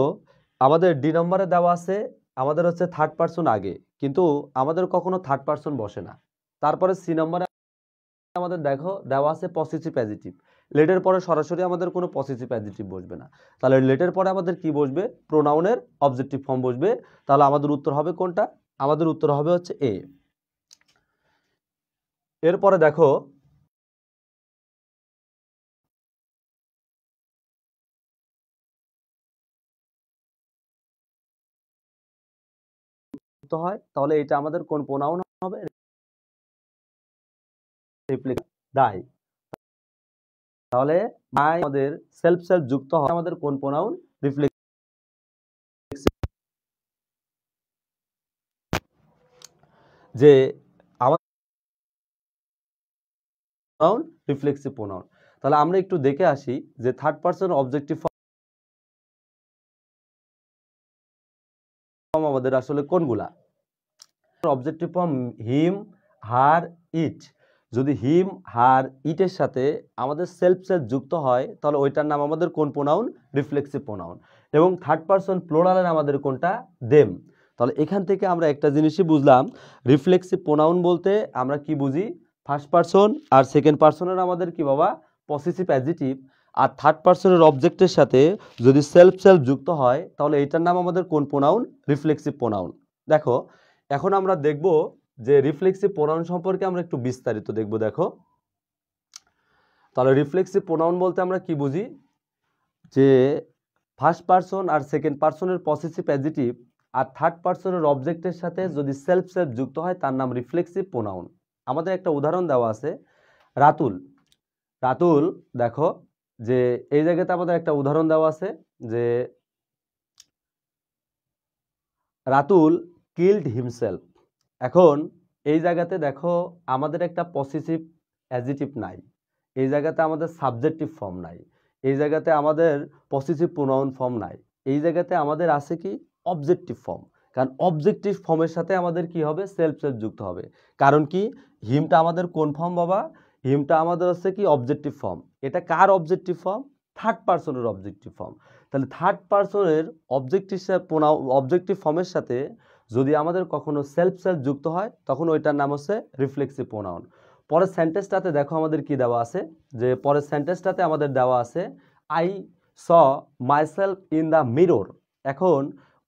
আমাদের ডি নম্বরে দেওয়া আছে আমাদের হচ্ছে থার্ড পারসন আগে, কিন্তু আমাদের কখনো থার্ড পারসন বসে না। তারপরে সি নম্বরে আমাদের দেখো দেওয়া আছে পসেসিভ অ্যাডজেক্টিভ। লেটের পরে সরাসরি আমাদের কোনো পসেসিভ অ্যাডজেক্টিভ বসবে না। তাহলে লেটের পরে আমাদের কি বসবে? প্রোনাউনের অবজেক্টিভ ফর্ম বসবে। তাহলে আমাদের উত্তর হবে কোনটা? আমাদের উত্তর হবে হচ্ছে এ। এরপরে দেখো যুক্ত হয় তাহলে এটা আমাদের কোন প্রোনাউন হবে? রিফ্লেক্স দাই। তাহলে মাই আমাদের সেলফ যুক্ত হয় আমাদের কোন প্রোনাউন? রিফ্লেক্স। যে আমাদের প্রোনাউন রিফ্লেক্সিভ প্রোনাউন। তাহলে আমরা একটু দেখে আসি যে থার্ড পারসন অবজেক্টিভ ফর্ম আমাদের আসলে কোনগুলা। অবজেক্টিভ ফর্ম হিম, হার, ইট। যদি হিম, হার, ইটের সাথে আমাদের সেলফ যুক্ত হয় তাহলে ওইটার নাম আমাদের কোন প্রোনাউন? Reflexive pronoun. এবং থার্ড পারসন প্লুরালের আমাদের কোনটা? দেম। তাহলে এখান থেকে আমরা একটা জিনিসই বুঝলাম, রিফ্লেক্সিভ প্রোনাউন বলতে আমরা কি বুঝি? ফার্স্ট পারসন আর সেকেন্ড পারসনের আমাদের কি বাবা? Possessive adjective. আর থার্ড পারসনের অবজেক্টের সাথে যদি সেলফ যুক্ত হয় তাহলে এটার নাম আমাদের কোন প্রোনাউন? Reflexive pronoun. দেখো এখন আমরা দেখব যে রিফ্লেক্সিভ প্রোনাউন সম্পর্কে আমরা একটু বিস্তারিত দেখব। দেখো তাহলে রিফ্লেক্সিভ প্রোনাউন বলতে আমরা কি বুঝি? যে ফার্স্ট পারসন আর সেকেন্ড পারসনের পসেসিভ অ্যাডজেক্টিভ আর থার্ড পারসনের অবজেক্টের সাথে যদি সেলফ যুক্ত হয় তার নাম রিফ্লেক্সিভ প্রোনাউন। আমাদের একটা উদাহরণ দেওয়া আছে, রাতুল। রাতুল দেখো যে এই জায়গাতে আমাদের একটা উদাহরণ দেওয়া আছে যে রাতুল কিল্ড হিমসেলফ। এখন এই জায়গাতে দেখো আমাদের একটা পসেসিভ অ্যাডজেক্টিভ নাই, এই জায়গাতে আমাদের সাবজেক্টিভ ফর্ম নাই, এই জায়গাতে আমাদের পসেসিভ প্রোনাউন ফর্ম নাই, এই জায়গাতে আমাদের আছে কি? Objective form. কারণ অবজেক্টিভ ফর্মের সাথে আমাদের কি হবে? সেলফ যুক্ত হবে। কারণ কি? হিমটা আমাদের কোন ফর্ম বাবা? হিমটা আমাদের হচ্ছে কি? Objective form. এটা কার অবজেক্টিভ ফর্ম? থার্ড পারসনের অবজেক্টিভ ফর্ম। তাহলে থার্ড পারসনের অবজেক্টিভ ফর্মের সাথে যদি আমাদের কখনো সেলফ যুক্ত হয় তখন ওইটার নাম হচ্ছে রিফ্লেক্সিভ প্রোনাউন। পরের সেন্টেন্সটাতে দেখো আমাদের কি দেওয়া আছে, যে পরের সেন্টেন্সটাতে আমাদের দেওয়া আছে I saw myself in the mirror. এখন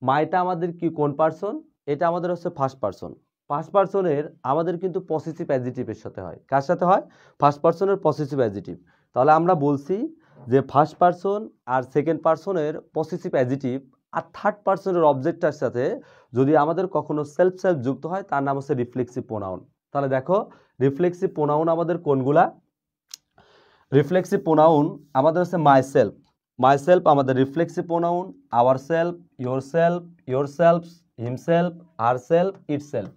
মাইটা আমাদের কি কোন পারসন? এটা আমাদের হচ্ছে ফার্স্ট পারসন। ফার্স্ট পারসনের আমাদের কিন্তু পসেসিভ অ্যাডজেক্টিভের সাথে হয়। কার সাথে হয়? ফার্স্ট পারসনের পসেসিভ অ্যাডজেক্টিভ। তাহলে আমরা বলছি যে ফার্স্ট পারসন আর সেকেন্ড পারসনের পসেসিভ অ্যাডজেক্টিভ আর থার্ড পারসনের অবজেক্টটার সাথে যদি আমাদের কখনো সেলফ যুক্ত হয় তার নাম হচ্ছে রিফ্লেক্সিভ প্রোনাউন। তাহলে দেখো রিফ্লেক্সিভ প্রোনাউন আমাদের কোনগুলা? রিফ্লেক্সিভ প্রোনাউন আমাদের হচ্ছে মাইসেলফ। মাইসেলফ আমাদের reflexive pronoun, ourselves, yourselves, himself, herself, itself,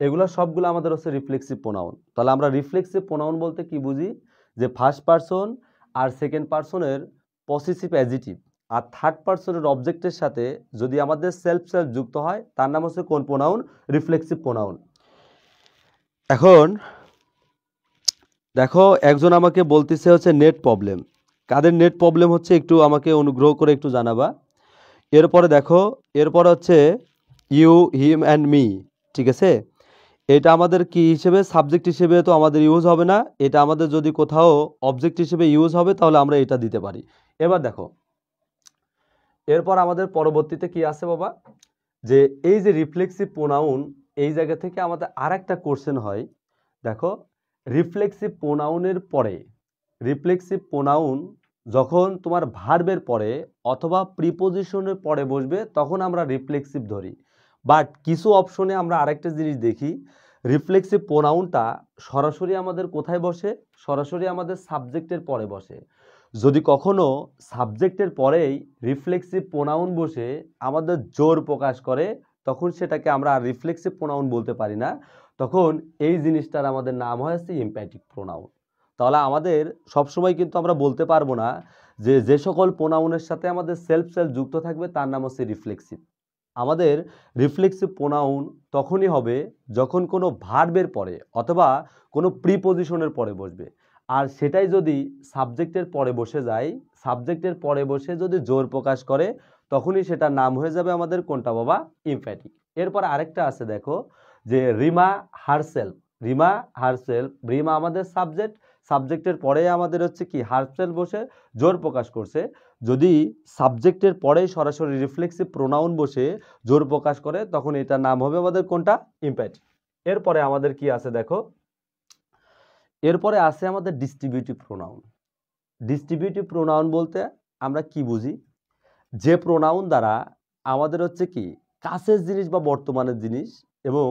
এগুলো সবগুলো আমাদের হচ্ছে রিফ্লেক্সিভ প্রোনাউন। তাহলে আমরা রিফ্লেক্সিভ প্রোনাউন বলতে কি বুঝি? যে ফার্স্ট পারসন আর সেকেন্ড পারসনের পসেসিভ অ্যাডজেক্টিভ আর থার্ড পারসনের অবজেক্টের সাথে যদি আমাদের সেলফ যুক্ত হয় তার নাম হচ্ছে কোন প্রোনাউন? Reflexive pronoun. এখন দেখো একজন আমাকে বলতেছে হচ্ছে নেট প্রবলেম। কাদের নেট প্রবলেম হচ্ছে একটু আমাকে অনুগ্রহ করে একটু জানাবা। এরপরে দেখো এরপর হচ্ছে ইউ, হিম অ্যান্ড মি, ঠিক আছে? এটা আমাদের কি হিসেবে? সাবজেক্ট হিসেবে তো আমাদের ইউজ হবে না, এটা আমাদের যদি কোথাও অবজেক্ট হিসেবে ইউজ হবে তাহলে আমরা এটা দিতে পারি। এবার দেখো এরপর আমাদের পরবর্তীতে কি আছে বাবা? যে এই যে রিফ্লেক্সিভ প্রোনাউন, এই জায়গা থেকে আমাদের আর একটা কোশ্চেন হয়। দেখো রিফ্লেক্সিভ প্রোনাউনের পরে, রিফ্লেক্সিভ প্রোনাউন যখন তোমার ভার্বের পরে অথবা প্রিপোজিশনের পরে বসবে তখন আমরা রিফ্লেক্সিভ ধরি। বাট কিছু অপশনে আমরা আরেকটা জিনিস দেখি, রিফ্লেক্সিভ প্রোনাউনটা সরাসরি আমাদের কোথায় বসে? সরাসরি আমাদের সাবজেক্টের পরে বসে। যদি কখনো সাবজেক্টের পরেই রিফ্লেক্সিভ প্রোনাউন বসে আমাদের জোর প্রকাশ করে তখন সেটাকে আমরা আর রিফ্লেক্সিভ প্রোনাউন বলতে পারি না, তখন এই জিনিসটার আমাদের নাম হয়েছে এমপ্যাথিক প্রোনাউন। তাহলে আমাদের সবসময় কিন্তু আমরা বলতে পারবো না যে যে সকল প্রোনাউনের সাথে আমাদের সেলফ যুক্ত থাকবে তার নাম হচ্ছে রিফ্লেক্সিভ। আমাদের রিফ্লেক্সিভ প্রোনাউন তখনই হবে যখন কোনো ভার্বের পরে অথবা কোনো প্রিপোজিশনের পরে বসবে। আর সেটাই যদি সাবজেক্টের পরে বসে যায়, সাবজেক্টের পরে বসে যদি জোর প্রকাশ করে তখনই সেটার নাম হয়ে যাবে আমাদের কোনটা বাবা? এমফ্যাটিক। এরপর আরেকটা আছে দেখো যে রিমা হারসেলফ। রিমা হারসেলফ, রিমা আমাদের সাবজেক্ট, সাবজেক্টের পরে আমাদের হচ্ছে কি? হারসেলফ বসে জোর প্রকাশ করছে। যদি সাবজেক্টের পরেই সরাসরি রিফ্লেক্সিভ প্রোনাউন বসে জোর প্রকাশ করে তখন এটার নাম হবে আমাদের কোনটা? এমপ্যাথিক। এরপরে আমাদের কি আছে দেখো, এরপরে আছে আমাদের ডিস্ট্রিবিউটিভ প্রোনাউন। ডিস্ট্রিবিউটিভ প্রোনাউন বলতে আমরা কি বুঝি? যে প্রোনাউন দ্বারা আমাদের হচ্ছে কি কাছের জিনিস বা বর্তমানের জিনিস এবং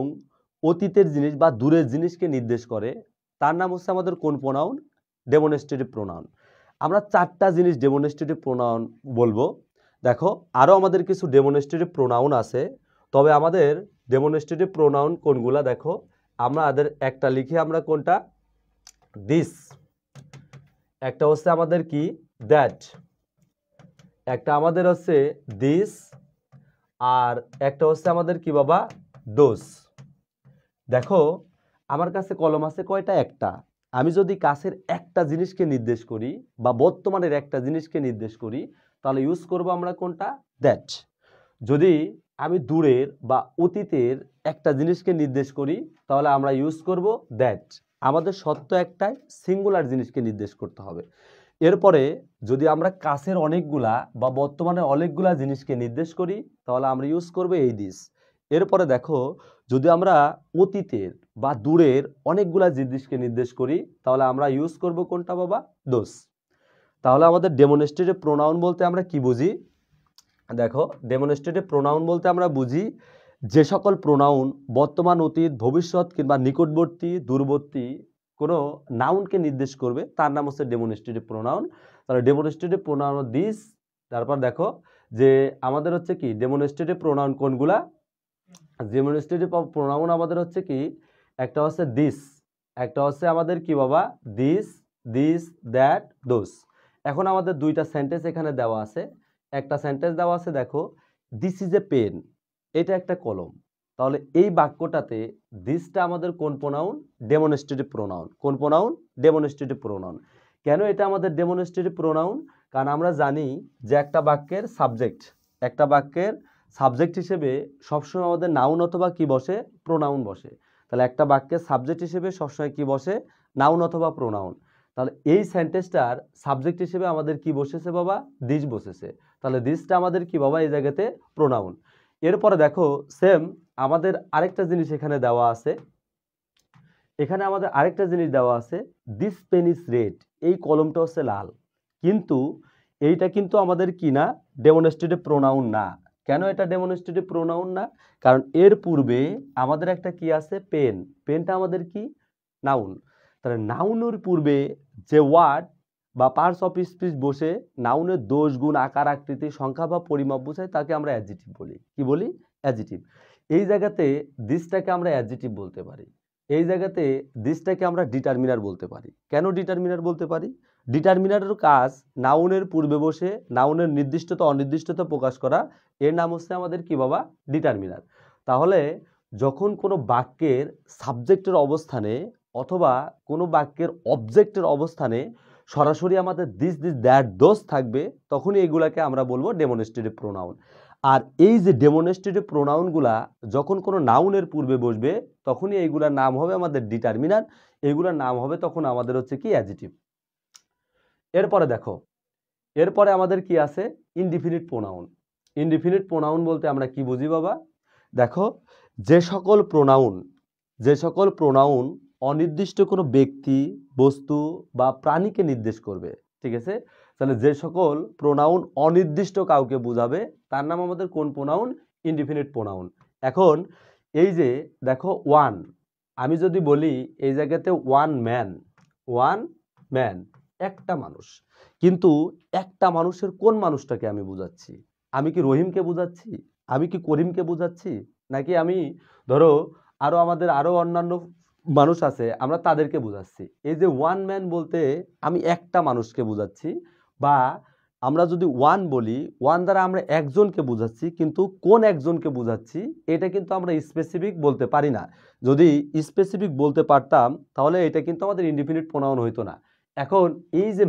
অতীতের জিনিস বা দূরের জিনিসকে নির্দেশ করে তার নাম হচ্ছে আমাদের কোন প্রোনাউন? Demonstrative pronoun. আমরা 4টা জিনিস ডেমনস্ট্রেটিভ প্রোনাউন বলবো। দেখো আরও আমাদের কিছু ডেমনস্ট্রেটিভ প্রোনাউন আছে, তবে আমাদের ডেমনস্ট্রেটিভ প্রোনাউন কোনগুলা দেখো, আমাদের একটা লিখি আমরা কোনটা? দিস, একটা হচ্ছে আমাদের কি? দ্যাট, একটা আমাদের হচ্ছে দিস, আর একটা হচ্ছে আমাদের কি বাবা? দোস। দেখো আমার কাছে কলম আছে কয়টা? একটা। আমি যদি কাছের একটা জিনিসকে নির্দেশ করি বা বর্তমানের একটা জিনিসকে নির্দেশ করি তাহলে ইউজ করব আমরা কোনটা? দ্যাট। যদি আমি দূরের বা অতীতের একটা জিনিসকে নির্দেশ করি তাহলে আমরা ইউজ করব দ্যাট। আমাদের সত্য একটাই, সিঙ্গুলার জিনিসকে নির্দেশ করতে হবে। এরপরে যদি আমরা কাছের অনেকগুলা বা বর্তমানে অনেকগুলা জিনিসকে নির্দেশ করি তাহলে আমরা ইউজ করব এই দিস। এরপরে দেখো যদি আমরা অতীতের বা দূরের অনেকগুলা জিনিসকে নির্দেশ করি তাহলে আমরা ইউজ করব কোনটা বাবা? দোস। তাহলে আমাদের ডেমনস্ট্রেটিভ প্রোনাউন বলতে আমরা কি বুঝি? দেখো ডেমনস্ট্রেটিভ প্রোনাউন বলতে আমরা বুঝি যে সকল প্রোনাউন বর্তমান, অতীত, ভবিষ্যৎ কিংবা নিকটবর্তী, দূরবর্তী কোনো নাউনকে নির্দেশ করবে তার নাম হচ্ছে ডেমনস্ট্রেটিভ প্রোনাউন। তাহলে ডেমনস্ট্রেটিভ প্রোনাউন দিস। তারপর দেখো যে আমাদের হচ্ছে কি ডেমনস্ট্রেটিভ প্রোনাউন কোনগুলা? ডেমনস্ট্রেটিভ প্রোনাউন আমাদের হচ্ছে কি, একটা হচ্ছে দিস, একটা হচ্ছে আমাদের কি বাবা? দিস, দিস, দ্যাট, দোস। এখন আমাদের দুইটা সেন্টেন্স এখানে দেওয়া আছে। একটা সেন্টেন্স দেওয়া আছে দেখো, দিস ইজ এ পেন, এটা একটা কলম। তাহলে এই বাক্যটাতে দিসটা আমাদের কোন প্রোনাউন? Demonstrative pronoun. কোন প্রোনাউন? Demonstrative pronoun. কেন এটা আমাদের ডেমনস্ট্রেটিভ প্রোনাউন? কারণ আমরা জানি যে একটা বাক্যের সাবজেক্ট হিসেবে সবসময় আমাদের নাউন অথবা কি বসে? প্রোনাউন বসে। তাহলে একটা বাক্যের সাবজেক্ট হিসেবে সবসময় কি বসে? নাউন অথবা প্রোনাউন। তাহলে এই সেন্টেন্সটার সাবজেক্ট হিসেবে আমাদের কি বসেছে বাবা? দিস বসেছে। তাহলে দিসটা আমাদের কি বাবা? এই জায়গাতে প্রোনাউন। এরপরে দেখো সেম আমাদের আরেকটা জিনিস এখানে দেওয়া আছে। এখানে আমাদের আরেকটা জিনিস দেওয়া আছে, দিস পেন ইজ রেড, এই কলমটা হচ্ছে লাল। কিন্তু এইটা কিন্তু আমাদের কি না? ডেমনস্ট্রেটিভ প্রোনাউন না। কেন এটা ডেমনস্ট্রেটিভ প্রোনাউন না? কারণ এর পূর্বে আমাদের একটা কি আছে? পেন। পেনটা আমাদের কি? নাউন। তাহলে নাউনের পূর্বে যে ওয়ার্ড বা পার্টস অফ স্পিচ বসে নাউনের দোষ, গুণ, আকার, আকৃতি, সংখ্যা বা পরিমাপ বোঝায় তাকে আমরা অ্যাডজেক্টিভ বলি। কি বলি? অ্যাডজেক্টিভ। এই জায়গাতে দিসটাকে আমরা অ্যাডজেক্টিভ বলতে পারি। এই জায়গাতে দিসটাকে আমরা ডিটারমিনার বলতে পারি। কেন ডিটারমিনার বলতে পারি? ডিটারমিনারের কাজ নাউনের পূর্বে বসে নাউনের নির্দিষ্টতা অনির্দিষ্টতা প্রকাশ করা। এর নাম হচ্ছে আমাদের কি বাবা? ডিটারমিনার। তাহলে যখন কোনো বাক্যের সাবজেক্টের অবস্থানে অথবা কোনো বাক্যের অবজেক্টের অবস্থানে সরাসরি আমাদের দিস, দিস, দ্যাট, দোস থাকবে তখনই এগুলাকে আমরা বলবো ডেমনস্ট্রেটিভ প্রোনাউন। আর এই যে ডেমনস্ট্রেটিভ প্রোনাউনগুলা যখন কোনো নাউনের পূর্বে বসবে তখনই এইগুলার নাম হবে আমাদের ডিটারমিনার, এইগুলার নাম হবে তখন আমাদের হচ্ছে কি? অ্যাডজেক্টিভ। এরপরে দেখো, এরপরে আমাদের কি আছে? Indefinite pronoun. ইনডিফিনিট প্রোনাউন বলতে আমরা কি বুঝি বাবা? দেখো যে সকল প্রোনাউন অনির্দিষ্ট কোনো ব্যক্তি, বস্তু বা প্রাণীকে নির্দেশ করবে, ঠিক আছে? তাহলে যে সকল প্রোনাউন অনির্দিষ্ট কাউকে বোঝাবে তার নাম আমাদের কোন প্রোনাউন? Indefinite pronoun. এখন এই যে দেখো ওয়ান, আমি যদি বলি এই জায়গাতে ওয়ান ম্যান, একটা মানুষ, কিন্তু একটা মানুষের কোন মানুষটাকে আমি বোঝাচ্ছি? আমি কি রহিমকে বোঝাচ্ছি? আমি কি করিমকে বোঝাচ্ছি? নাকি আমি ধরো আমাদের আরো অন্যান্য মানুষ আছে আমরা তাদেরকে বোঝাচ্ছি? এই যে ওয়ান ম্যান বলতে আমি একটা মানুষকে বোঝাচ্ছি, বা আমরা যদি ওয়ান বলি ওয়ান দ্বারা আমরা একজনকে বোঝাচ্ছি, কিন্তু কোন একজনকে বোঝাচ্ছি এটা কিন্তু আমরা স্পেসিফিক বলতে পারি না। যদি স্পেসিফিক বলতে পারতাম তাহলে এটা কিন্তু আমাদের ইনডিফিনিট প্রোনাউন হইতো না। এখন এই যে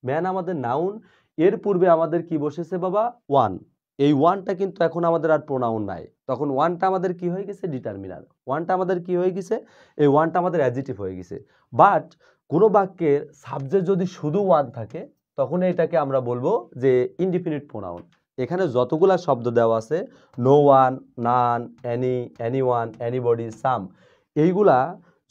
ম্যান আমাদের নাউন, এর পূর্বে আমাদের কি বসেছে বাবা? ওয়ান। এই ওয়ানটা কিন্তু এখন আমাদের আর প্রোনাউন নাই, তখন ওয়ানটা আমাদের কি হয়ে গেছে? ডিটারমিনার। ওয়ানটা আমাদের কি হয়ে গেছে? এই ওয়ানটা আমাদের অ্যাডজেক্টিভ হয়ে গেছে। বাট কোনো বাক্যের সাবজেক্ট যদি শুধু ওয়ান থাকে তখন এটাকে আমরা বলবো যে ইনডিফিনিট প্রোনাউন। এখানে যতগুলা শব্দ দেওয়া আছে, নো ওয়ান, নান, এনি ওয়ান, এনিবডি, সাম, এইগুলা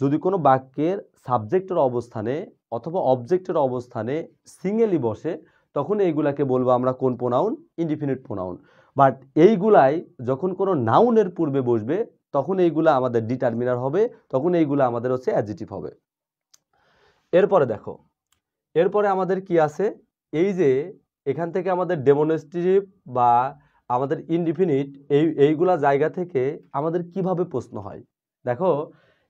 যদি কোনো বাক্যের সাবজেক্টের অবস্থানে অথবা অবজেক্টের অবস্থানে সিঙ্গেলি বসে তখন এইগুলাকে বলবো আমরা কোন প্রোনাউন? Indefinite pronoun. বাট এইগুলাই যখন কোনো নাউনের পূর্বে বসবে তখন এইগুলা আমাদের ডিটারমিনার হবে, তখন এইগুলা আমাদের হচ্ছে অ্যাডজেক্টিভ হবে। এরপরে দেখো, এরপরে আমাদের কি আছে, এই যে এখান থেকে আমাদের ডেমনস্ট্রেটিভ বা আমাদের ইনডিফিনিট এইগুলা জায়গা থেকে আমাদের কিভাবে প্রশ্ন হয়। দেখো,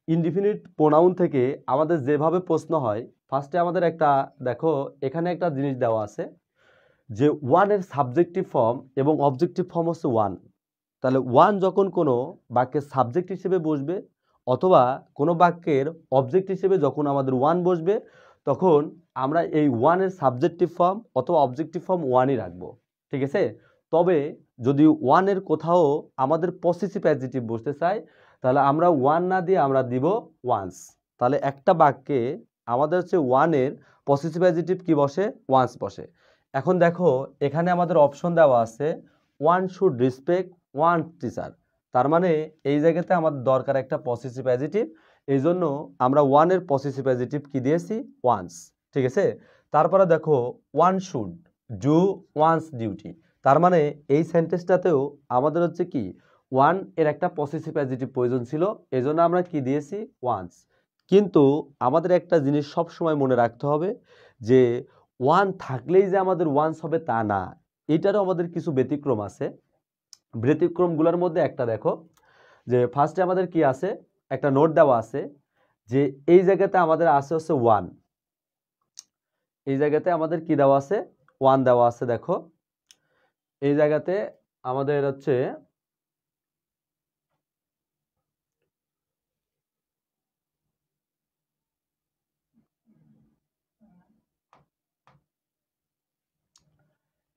ইনডিফিনিট প্রোনাউন থেকে আমাদের যেভাবে প্রশ্ন হয়, ফার্স্টে আমাদের একটা দেখো এখানে একটা জিনিস দেওয়া আছে যে ওয়ানের সাবজেক্টিভ ফর্ম এবং অবজেক্টিভ ফর্ম হচ্ছে ওয়ান। তাহলে ওয়ান যখন কোনো বাক্যের সাবজেক্ট হিসেবে বসবে অথবা কোনো বাক্যের অবজেক্ট হিসেবে যখন আমাদের ওয়ান বসবে, তখন আমরা এই ওয়ানের সাবজেক্টিভ ফর্ম অথবা অবজেক্টিভ ফর্ম ওয়ানই রাখবো, ঠিক আছে। তবে যদি ওয়ানের কোথাও আমাদের পসেসিভ অ্যাডজেক্টিভ বসতে চাই, তাহলে আমরা ওয়ান না দিয়ে আমরা দিব ওয়ান্স। তাহলে একটা বাক্যে আমাদের হচ্ছে ওয়ানের পসেসিভ অ্যাডজেক্টিভ কি বসে, ওয়ান্স বসে। এখন দেখো এখানে আমাদের অপশন দেওয়া আছে one should respect one teacher. তার মানে এই জায়গাতে আমাদের দরকার একটা পসেসিভ অ্যাডজেক্টিভ, এই জন্য আমরা ওয়ানের পসেসিভ অ্যাডজেক্টিভ কি দিয়েছি, ওয়ান্স, ঠিক আছে। তারপরে দেখো one should do one's duty. তার মানে এই সেন্টেন্সটাতেও আমাদের হচ্ছে কি ওয়ান এর একটা পসেসিভ অ্যাডজেক্টিভ প্রয়োজন ছিল, এই জন্য আমরা কি দিয়েছি, ওয়ান্স। কিন্তু আমাদের একটা জিনিস সব সময় মনে রাখতে হবে যে ওয়ান থাকলেই যে আমাদের ওয়ান্স হবে তা না, এটারও আমাদের কিছু ব্যতিক্রম আছে। ব্যতিক্রমগুলোর মধ্যে একটা দেখো যে ফার্স্টে আমাদের কি আছে, একটা নোট দেওয়া আছে যে এই জায়গাতে আমাদের আছে হচ্ছে ওয়ান, এই জায়গাতে আমাদের কি দেওয়া আছে, ওয়ান দেওয়া আছে। দেখো এই জায়গাতে আমাদের হচ্ছে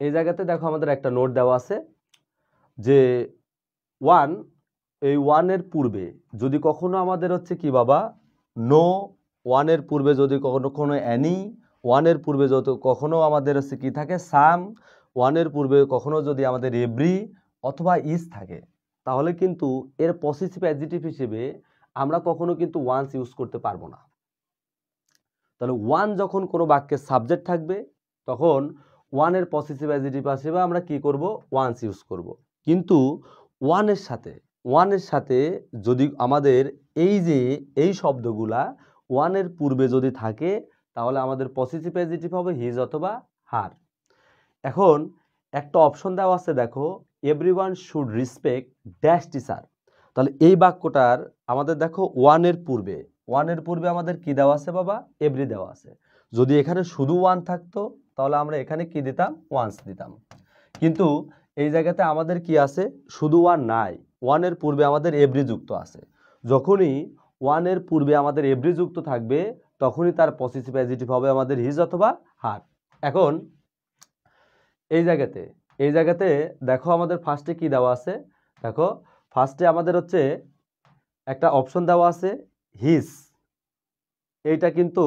এই জায়গাতে দেখো আমাদের একটা নোট দেওয়া আছে যে ওয়ান, এই ওয়ানের পূর্বে যদি কখনো আমাদের হচ্ছে কি বাবা নো, ওয়ানের পূর্বে যদি কখনো কোনো অ্যানি, ওয়ানের পূর্বে যত কখনো আমাদের হচ্ছে কি থাকে সাম, ওয়ানের পূর্বে কখনো যদি আমাদের এভরি অথবা ইজ থাকে, তাহলে কিন্তু এর পসেসিভ অ্যাডজেক্টিভ হিসেবে আমরা কখনো কিন্তু ওয়ান্স ইউজ করতে পারবো না। তাহলে ওয়ান যখন কোনো বাক্যের সাবজেক্ট থাকবে, তখন ওয়ানের পসেসিভ অ্যাডজেক্টিভ হিসেবে আমরা কি করব, ওয়ান্স ইউজ করব। কিন্তু ওয়ানের সাথে যদি আমাদের এই যে এই শব্দগুলা ওয়ানের পূর্বে যদি থাকে, তাহলে আমাদের পসেসিভ অ্যাডজেক্টিভ হবে হিজ অথবা হার। এখন একটা অপশন দেওয়া আছে দেখো, everyone should respect dash teacher. তাহলে এই বাক্যটার আমাদের দেখো ওয়ানের পূর্বে আমাদের কি দেওয়া আছে বাবা, এভরি দেওয়া আছে। যদি এখানে শুধু ওয়ান থাকতো তাহলে আমরা এখানে কি দিতাম, ওয়ান্স দিতাম। কিন্তু এই জায়গাতে আমাদের কি আছে, শুধু ওয়ান নাই, ওয়ানের পূর্বে আমাদের এভরি যুক্ত আছে। যখনই ওয়ানের পূর্বে আমাদের এভরি যুক্ত থাকবে, তখনই তার পসেসিভ অ্যাডজেক্টিভ হবে আমাদের হিজ অথবা হার। এখন এই জায়গাতে দেখো আমাদের ফার্স্টে কি দেওয়া আছে, দেখো ফার্স্টে আমাদের হচ্ছে একটা অপশন দেওয়া আছে হিজ, এইটা কিন্তু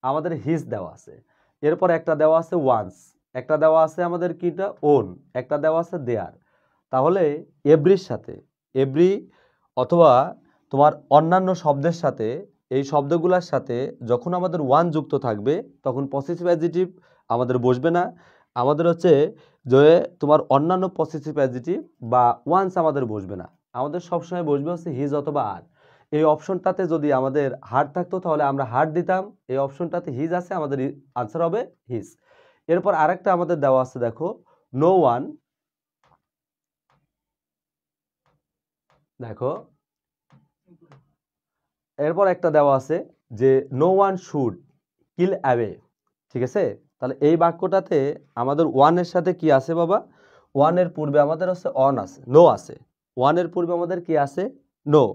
আমাদের হিজ দেওয়া আছে। এরপর একটা দেওয়া আছে ওয়ান্স, একটা দেওয়া আছে আমাদের কিটা ওন, একটা দেওয়া আছে দেয়ার। তাহলে এভরির সাথে এভরি অথবা তোমার অন্যান্য শব্দের সাথে, এই শব্দগুলোর সাথে যখন আমাদের ওয়ান যুক্ত থাকবে, তখন পসেসিভ অ্যাডজেক্টিভ আমাদের বসবে না। আমাদের হচ্ছে যে তোমার অন্যান্য পসেসিভ অ্যাডজেক্টিভ বা ওয়ান্স আমাদের বসবে না, আমাদের সবসময় বসবে হচ্ছে হিজ অথবা আর। এই অপশনটাতে যদি আমাদের হার্ড থাকতো তাহলে আমরা হার্ড দিতাম, এই অপশনটাতে হিজ আছে, আমাদের আনসার হবে হিজ। এরপর আরেকটা আমাদের দেওয়া আছে দেখো নো ওয়ান, দেখো এরপর একটা দেওয়া আছে যে no one should kill away, ঠিক আছে। তাহলে এই বাক্যটাতে আমাদের ওয়ানের সাথে কি আছে বাবা, ওয়ানের পূর্বে আমাদের হচ্ছে অন আছে, নো আছে, ওয়ানের পূর্বে আমাদের কি আছে, নো।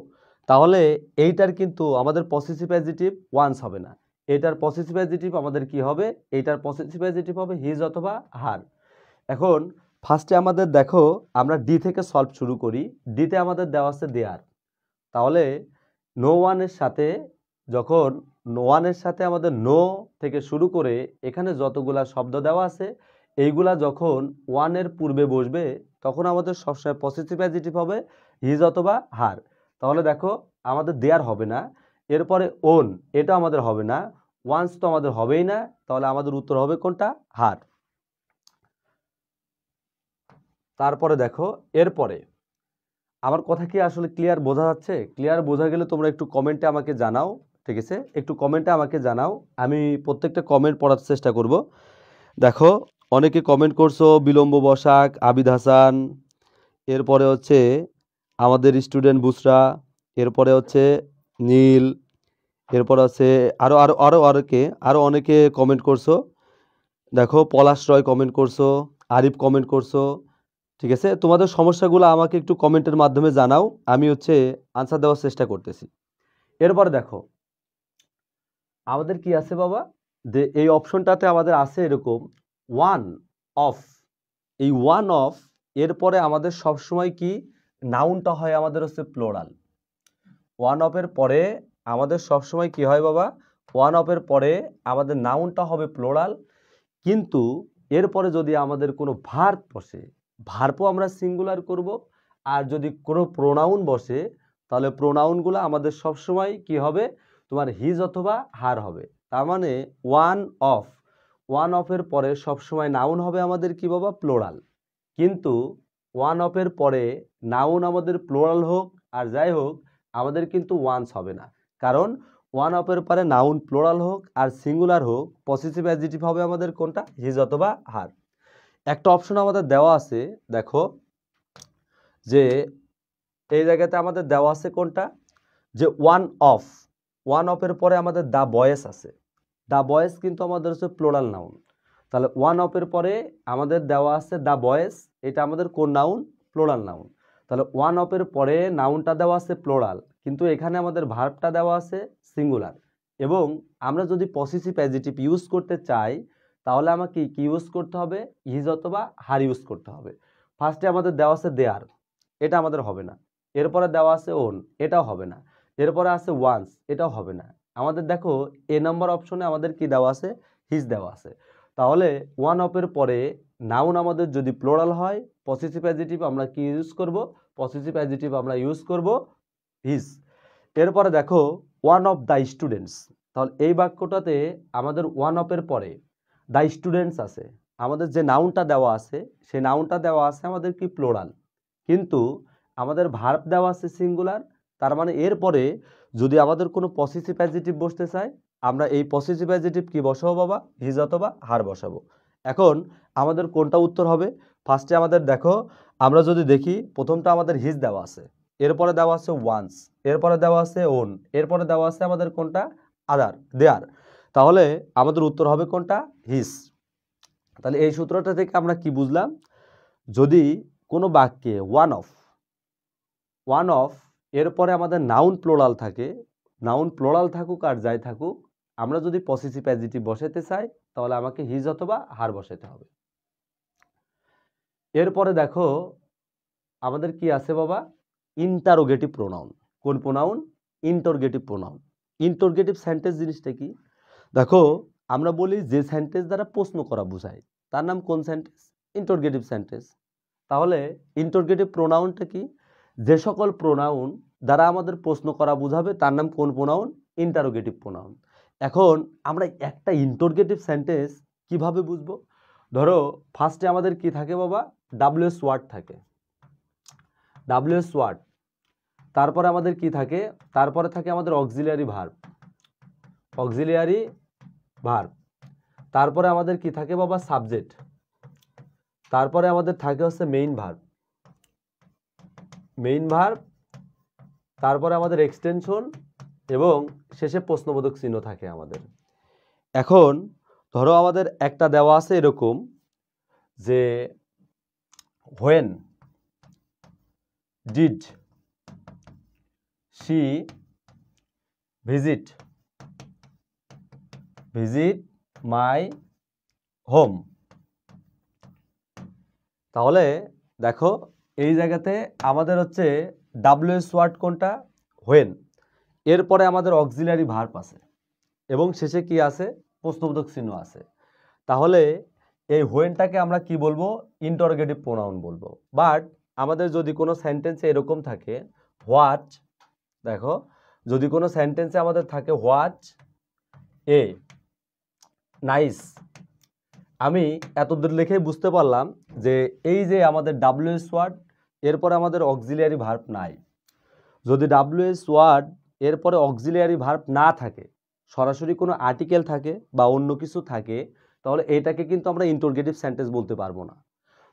তাহলে এইটার কিন্তু আমাদের পসেসিভ অ্যাডজেক্টিভ ওয়ান্স হবে না, এটার পসেসিভ অ্যাডজেক্টিভ আমাদের কি হবে, এইটার পসেসিভ অ্যাডজেক্টিভ হবে হিজ অথবা হার। এখন ফার্স্টে আমাদের দেখো আমরা ডি থেকে সলভ শুরু করি, ডিতে আমাদের দেওয়া আছে দেয়ার। তাহলে নো ওয়ানের সাথে যখন ওয়ানের সাথে আমাদের নো থেকে শুরু করে এখানে যতগুলা শব্দ দেওয়া আছে, এইগুলা যখন ওয়ানের পূর্বে বসবে, তখন আমাদের সবসময় পসেসিভ অ্যাডজেক্টিভ হবে হিজ অথবা হার। তাহলে দেখো আমাদের দেয়ার হবে না, এরপরে ওন এটা আমাদের হবে না, ওয়ান্স তো আমাদের হবেই না, তাহলে আমাদের উত্তর হবে কোনটা, হার। তারপরে দেখো এরপরে আমার কথা কি আসলে ক্লিয়ার বোঝা যাচ্ছে? ক্লিয়ার বোঝা গেলে তোমরা একটু কমেন্টে আমাকে জানাও, ঠিক আছে? একটু কমেন্টে আমাকে জানাও, আমি প্রত্যেকটা কমেন্ট পড়ার চেষ্টা করব। দেখো, অনেকে কমেন্ট করছো বিলম্ব বসাক, আবিদ হাসান, এরপরে হচ্ছে আমাদের স্টুডেন্ট বুসরা, এরপরে হচ্ছে নীল, এরপরে হচ্ছে আরও অনেকে কমেন্ট করছো। দেখো, পলাশ রয় কমেন্ট করছো, আরিফ কমেন্ট করছো, ঠিক আছে? তোমাদের সমস্যাগুলো আমাকে একটু কমেন্টের মাধ্যমে জানাও, আমি হচ্ছে আনসার দেওয়ার চেষ্টা করতেছি। এরপরে দেখো, আমাদের কি আছে বাবা, যে এই অপশনটাতে আমাদের আছে এরকম ওয়ান অফ। এই ওয়ান অফ এরপরে আমাদের সবসময় কি নাউনটা হয় আমাদের হচ্ছে প্লোরাল। ওয়ান অফের পরে আমাদের সবসময় কি হয় বাবা, ওয়ান অফের পরে আমাদের নাউনটা হবে প্লোরাল। কিন্তু এরপরে যদি আমাদের কোনো ভার্ব বসে, ভার্বও আমরা সিঙ্গুলার করব। আর যদি কোনো প্রোনাউন বসে, তাহলে প্রোনাউনগুলো আমাদের সবসময় কি হবে, তোমার হিজ অথবা হার হবে। তার মানে ওয়ান অফ, ওয়ান অফের পরে সবসময় নাউন হবে আমাদের কি বাবা, প্লোরাল। কিন্তু ওয়ান অফের পরে নাউন আমাদের প্লোরাল হোক আর যাই হোক, আমাদের কিন্তু ওয়ান্স হবে না। কারণ ওয়ান অফের পরে নাউন প্লোরাল হোক আর সিঙ্গুলার হোক, পসেসিভ অ্যাডজেক্টিভ হবে আমাদের কোনটা, হিজ অথবা হার। একটা অপশন আমাদের দেওয়া আছে, দেখো যে এই জায়গাতে আমাদের দেওয়া আছে কোনটা, যে ওয়ান অফ, ওয়ান অফের পরে আমাদের দ্য বয়েস আছে। দ্য বয়েস কিন্তু আমাদের হচ্ছে প্লোরাল নাউন। তাহলে ওয়ান অফের পরে আমাদের দেওয়া আছে দ্য বয়েস, এটা আমাদের কোন নাউন, প্লোরাল নাউন। তাহলে ওয়ান অফের পরে নাউনটা দেওয়া আছে প্লোরাল, কিন্তু এখানে আমাদের ভার্বটা দেওয়া আছে সিঙ্গুলার। এবং আমরা যদি পসেসিভ অ্যাডজেক্টিভ ইউজ করতে চাই, তাহলে আমাকে কি ইউজ করতে হবে, হিজ অথবা হার ইউজ করতে হবে। ফার্স্টে আমাদের দেওয়া আছে দেয়ার, এটা আমাদের হবে না। এরপরে দেওয়া আছে ওন, এটাও হবে না। এরপরে আছে ওয়ান্স, এটাও হবে না। আমাদের দেখো এ নাম্বার অপশনে আমাদের কি দেওয়া আছে, হিজ দেওয়া আছে। তাহলে ওয়ান অফের পরে নাউন আমাদের যদি প্লোরাল হয়, পসেসিভ অ্যাডজেক্টিভ আমরা কি ইউজ করব, পসেসিভ অ্যাডজেক্টিভ আমরা ইউজ করব হিজ। এরপরে দেখো ওয়ান অফ দ্য স্টুডেন্টস, তাহলে এই বাক্যটাতে আমাদের ওয়ান অফের পরে দ্য স্টুডেন্টস আছে। আমাদের যে নাউনটা দেওয়া আছে, সেই নাউনটা দেওয়া আছে আমাদের কি প্লোরাল, কিন্তু আমাদের ভার্ব দেওয়া আছে সিঙ্গুলার। তার মানে এরপরে যদি আমাদের কোনো পসেসিভ অ্যাডজেক্টিভ বসতে চায়, আমরা এই পসেসিভ অ্যাডজেক্টিভ কি বসাবো বাবা, হিজ অথবা হার বসাবো। এখন আমাদের কোনটা উত্তর হবে, ফার্স্টে আমাদের দেখো, আমরা যদি দেখি প্রথমটা আমাদের হিজ দেওয়া আছে, এরপরে দেওয়া আছে ওয়ান্স, এরপরে দেওয়া আছে ওন, এরপরে দেওয়া আছে আমাদের কোনটা, আদার, দেয়ার। তাহলে আমাদের উত্তর হবে কোনটা, হিজ। তাহলে এই সূত্রটা থেকে আমরা কি বুঝলাম, যদি কোনো বাক্যে ওয়ান অফ এরপরে আমাদের নাউন প্লোরাল থাকে, নাউন প্লোরাল থাকুক আর যাই থাকুক, আমরা যদি পসেসিভ অ্যাডজেক্টিভ বসাতে চাই, তাহলে আমাকে হিজ অথবা হার বসাতে হবে। এরপরে দেখো আমাদের কি আছে বাবা, ইন্টারোগেটিভ প্রোনাউন। কোন pronoun, interrogative pronoun. Interrogative sentence জিনিসটা কি, দেখো আমরা বলি যে সেন্টেন্স দ্বারা প্রশ্ন করা বোঝায়, তার নাম কোন সেন্টেন্স, ইন্টারোগেটিভ সেন্টেন্স। তাহলে ইন্টারোগেটিভ প্রোনাউনটা কি, যে সকল প্রোনাউন দ্বারা আমাদের প্রশ্ন করা বোঝাবে তার নাম কোন প্রোনাউন, ইন্টারোগেটিভ প্রোনাউন। এখন আমরা একটা ইন্টারোগেটিভ সেন্টেন্স কিভাবে বুঝবো, ধরো ফার্স্টে আমাদের কি থাকে বাবা, ডাব্লিউএস ওয়ার্ড থাকে, ডাব্লিউএস ওয়ার্ড। তারপরে আমাদের কি থাকে, তারপরে থাকে আমাদের অক্সিলিয়ারি ভার্ব, অক্সিলিয়ারি ভার্ব। তারপরে আমাদের কি থাকে বাবা, সাবজেক্ট। তারপরে আমাদের থাকে হচ্ছে মেইন ভার্ব, মেইন ভার্ব। তারপরে আমাদের এক্সটেনশন এবং শেষে প্রশ্নবোধক চিহ্ন থাকে আমাদের। এখন ধরো আমাদের একটা দেওয়া আছে এরকম যে when did she visit my home. তাহলে দেখো এই জায়গাতে আমাদের হচ্ছে ডাব্লিউএস ওয়ার্ড কোনটা, হোয়েন। এরপরে আমাদের অক্সিলারি ভার্ব আছে এবং শেষে কি আছে, প্রশ্নবোধক চিহ্ন আছে। তাহলে এই হোয়েনটাকে আমরা কি বলবো, ইন্টারোগেটিভ প্রোনাউন বলবো। বাট আমাদের যদি কোনো সেন্টেন্সে এরকম থাকে হোয়াট, দেখো যদি কোনো সেন্টেন্সে আমাদের থাকে হোয়াট এ নাইস, আমি এতদূর লিখেই বুঝতে পারলাম যে এই যে আমাদের ডাব্লিউএস ওয়ার্ড, এরপরে আমাদের অক্সিলিয়ারি ভার্ব নাই। যদি ডাব্লিউএস ওয়ার্ড এরপরে অক্সিলিয়ারি ভার্ব না থাকে, সরাসরি কোনো আর্টিকেল থাকে বা অন্য কিছু থাকে, তাহলে এটাকে কিন্তু আমরা ইন্টারোগেটিভ সেন্টেন্স বলতে পারবো না।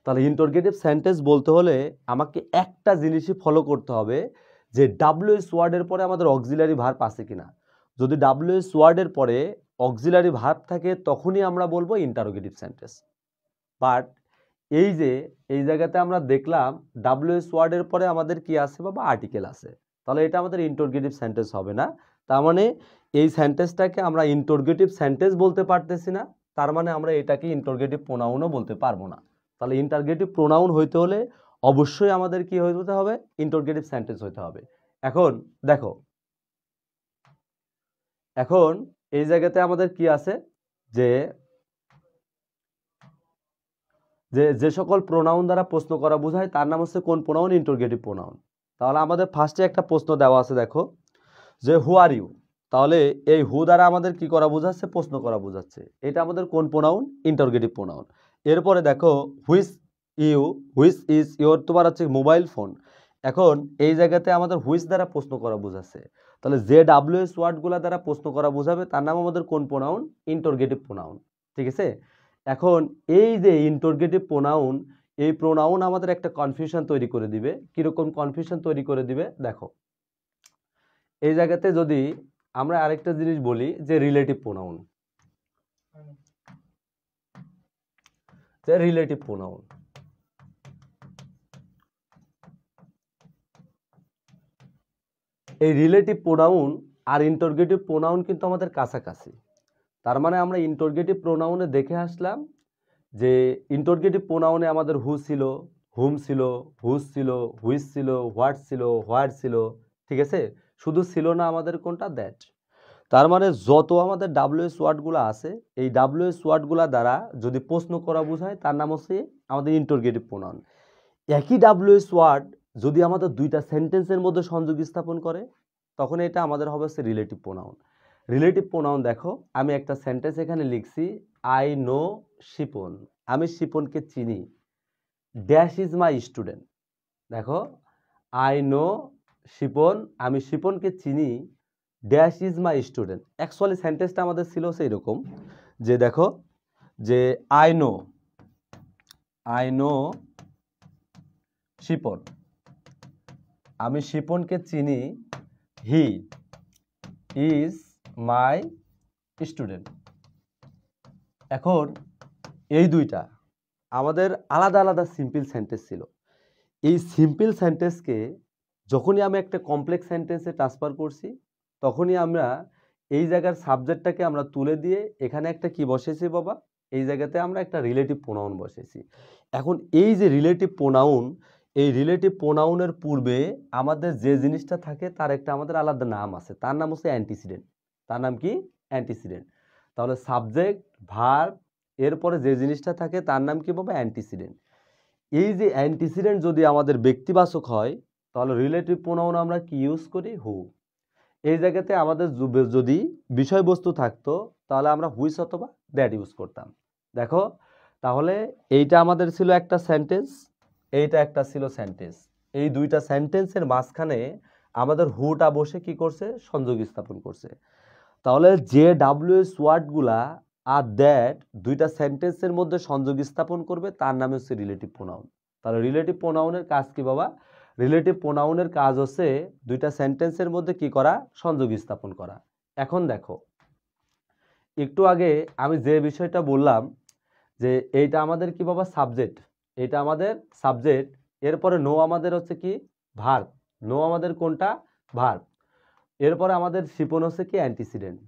তাহলে ইন্টারোগেটিভ সেন্টেন্স বলতে হলে আমাকে একটা জিনিসই ফলো করতে হবে, যে ডাব্লিউএস ওয়ার্ডের পরে আমাদের অক্সিলিয়ারি ভার্ব আছে কিনা। যদি ডাব্লিউএস ওয়ার্ডের পরে অক্সিলিয়ারি ভার্ব থাকে তখনই আমরা বলবো ইন্টারোগেটিভ সেন্টেন্স। বাট এই জায়গাতে আমরা দেখলাম ডাব্লিউএস ওয়ার্ডের পরে আমাদের কি আছে বাবা, আর্টিকেল আছে, তাহলে এটা আমাদের ইন্টারোগেটিভ সেন্টেন্স হবে না। তার মানে এই সেন্টেন্সটাকে আমরা ইন্টারোগেটিভ সেন্টেন্স বলতে পারতেছি না, তার মানে আমরা এটাকে ইন্টারোগেটিভ প্রোনাউনও বলতে পারবো না। তাহলে ইন্টারোগেটিভ প্রোনাউন হইতে হলে অবশ্যই আমাদের কি হইতে হবে, ইন্টারোগেটিভ সেন্টেন্স হইতে হবে। এখন দেখো, এখন এই জায়গাতে আমাদের কি আছে, যে যে সকল প্রোনাউন দ্বারা প্রশ্ন করা বোঝায় তার নাম হচ্ছে কোন প্রোনাউন, ইন্টারোগেটিভ প্রোনাউন। তাহলে আমাদের ফার্স্টে একটা প্রশ্ন দেওয়া আছে, দেখো যে হু আর ইউ, তাহলে এই হু দ্বারা আমাদের কি করা বোঝাচ্ছে, প্রশ্ন করা বোঝাচ্ছে, এটা আমাদের কোন প্রোনাউন, ইন্টারোগেটিভ প্রোনাউন। এরপরে দেখো which you, which is your, তোমার হচ্ছে মোবাইল ফোন। এখন এই জায়গাতে আমাদের হুইচ দ্বারা প্রশ্ন করা বোঝাচ্ছে, তাহলে যে ডাব্লিউএস ওয়ার্ডগুলো দ্বারা প্রশ্ন করা বোঝাবে তার নাম আমাদের কোন প্রোনাউন, ইন্টারোগেটিভ প্রোনাউন। ঠিক আছে, এখন এই যে ইন্টারোগেটিভ প্রোনাউন, এই প্রোনাউন আমাদের একটা কনফিউশন তৈরি করে দিবে। কিরকম কনফিউশন তৈরি করে দিবে, দেখো এই জায়গাতে যদি আমরা আরেকটা জিনিস বলি যে রিলেটিভ প্রোনাউন, যে রিলেটিভ প্রোনাউন, এই রিলেটিভ প্রোনাউন আর ইন্টারোগেটিভ প্রোনাউন কিন্তু আমাদের কাছাকাছি। তার মানে আমরা ইন্টারোগেটিভ প্রোনাউনে দেখে আসলাম যে ইন্টারোগেটিভ প্রোনাউনে আমাদের হু ছিল, হুম ছিল, হুজ ছিল, হুইচ ছিল, হোয়াট ছিল, হোয়াট ছিল। ঠিক আছে, শুধু ছিল না আমাদের কোনটা, দ্যাট। তার মানে যত আমাদের ডাব্লিউএস ওয়ার্ডগুলো আছে, এই ডাব্লিউএস ওয়ার্ডগুলো দ্বারা যদি প্রশ্ন করা বোঝায় তার নাম হচ্ছে আমাদের ইন্টারোগেটিভ প্রোনাউন। একই ডাব্লিউএস ওয়ার্ড যদি আমাদের দুইটা সেন্টেন্সের মধ্যে সংযোগ স্থাপন করে তখন এটা আমাদের হবে হচ্ছে রিলেটিভ প্রোনাউন। রিলেটিভ প্রোনাউন দেখো, আমি একটা সেন্টেন্স এখানে লিখছি, আই নো শিপন, আমি শিপনকে চিনি, ড্যাশ ইজ মাই স্টুডেন্ট। দেখো আই নো শিপন, আমি শিপনকে চিনি, dash is my student. Actually সেন্টেন্সটা আমাদের ছিল সেই রকম, যে দেখো যে আই নো শিপন, আমি শিপনকে চিনি, হি ইজ মাই স্টুডেন্ট। এখন এই দুইটা আমাদের আলাদা আলাদা সিম্পল সেন্টেন্স ছিল। এই সিম্পল সেন্টেন্সকে যখনই আমি একটা কমপ্লেক্স সেন্টেন্সে ট্রান্সফার করছি তখনই আমরা এই জায়গার সাবজেক্টটাকে আমরা তুলে দিয়ে এখানে একটা কি বসেছি বাবা, এই জায়গাতে আমরা একটা রিলেটিভ প্রোনাউন বসেছি। এখন এই যে রিলেটিভ প্রোনাউন, এই রিলেটিভ প্রোনাউনের পূর্বে আমাদের যে জিনিসটা থাকে তার একটা আমাদের আলাদা নাম আছে, তার নাম হচ্ছে অ্যান্টিসিডেন্ট। তার নাম কি, অ্যান্টিসিডেন্ট। তাহলে সাবজেক্ট ভার্ব এরপরে যে জিনিসটা থাকে তার নাম কি বাবা, অ্যান্টিসিডেন্ট। এই যে অ্যান্টিসিডেন্ট যদি আমাদের ব্যক্তিবাচক হয় তাহলে রিলেটিভ প্রোনাউন আমরা কি ইউজ করি, হু। এই জায়গাতে আমাদের যদি বিষয়বস্তু থাকতো তাহলে আমরা হুইচ অথবা দ্যাট ইউজ করতাম। দেখো তাহলে এইটা আমাদের ছিল একটা সেন্টেন্স, এইটা একটা ছিল সেন্টেন্স। এই দুইটা সেন্টেন্সের মাঝখানে আমাদের হুটা বসে কি করছে, সংযোগ স্থাপন করছে। তাহলে যে ডাব্লিউএস ওয়ার্ডগুলা আর দ্যাট দুইটা সেন্টেন্সের মধ্যে সংযোগ স্থাপন করবে তার নাম হচ্ছে রিলেটিভ প্রোনাউন। তাহলে রিলেটিভ প্রোনাউনের কাজ কি বাবা, রিলেটিভ প্রোনাউনের কাজ হচ্ছে দুইটা সেন্টেন্সের মধ্যে কি করা, সংযোগ স্থাপন করা। এখন দেখো একটু আগে আমি যে বিষয়টা বললাম যে এইটা আমাদের কি বাবা, সাবজেক্ট, এটা আমাদের সাবজেক্ট, এরপরে নো আমাদের হচ্ছে কি, ভার্ব। নো আমাদের কোনটা, ভার্ব। এরপরে আমাদের শিপন হচ্ছে কি, অ্যান্টিসিডেন্ট।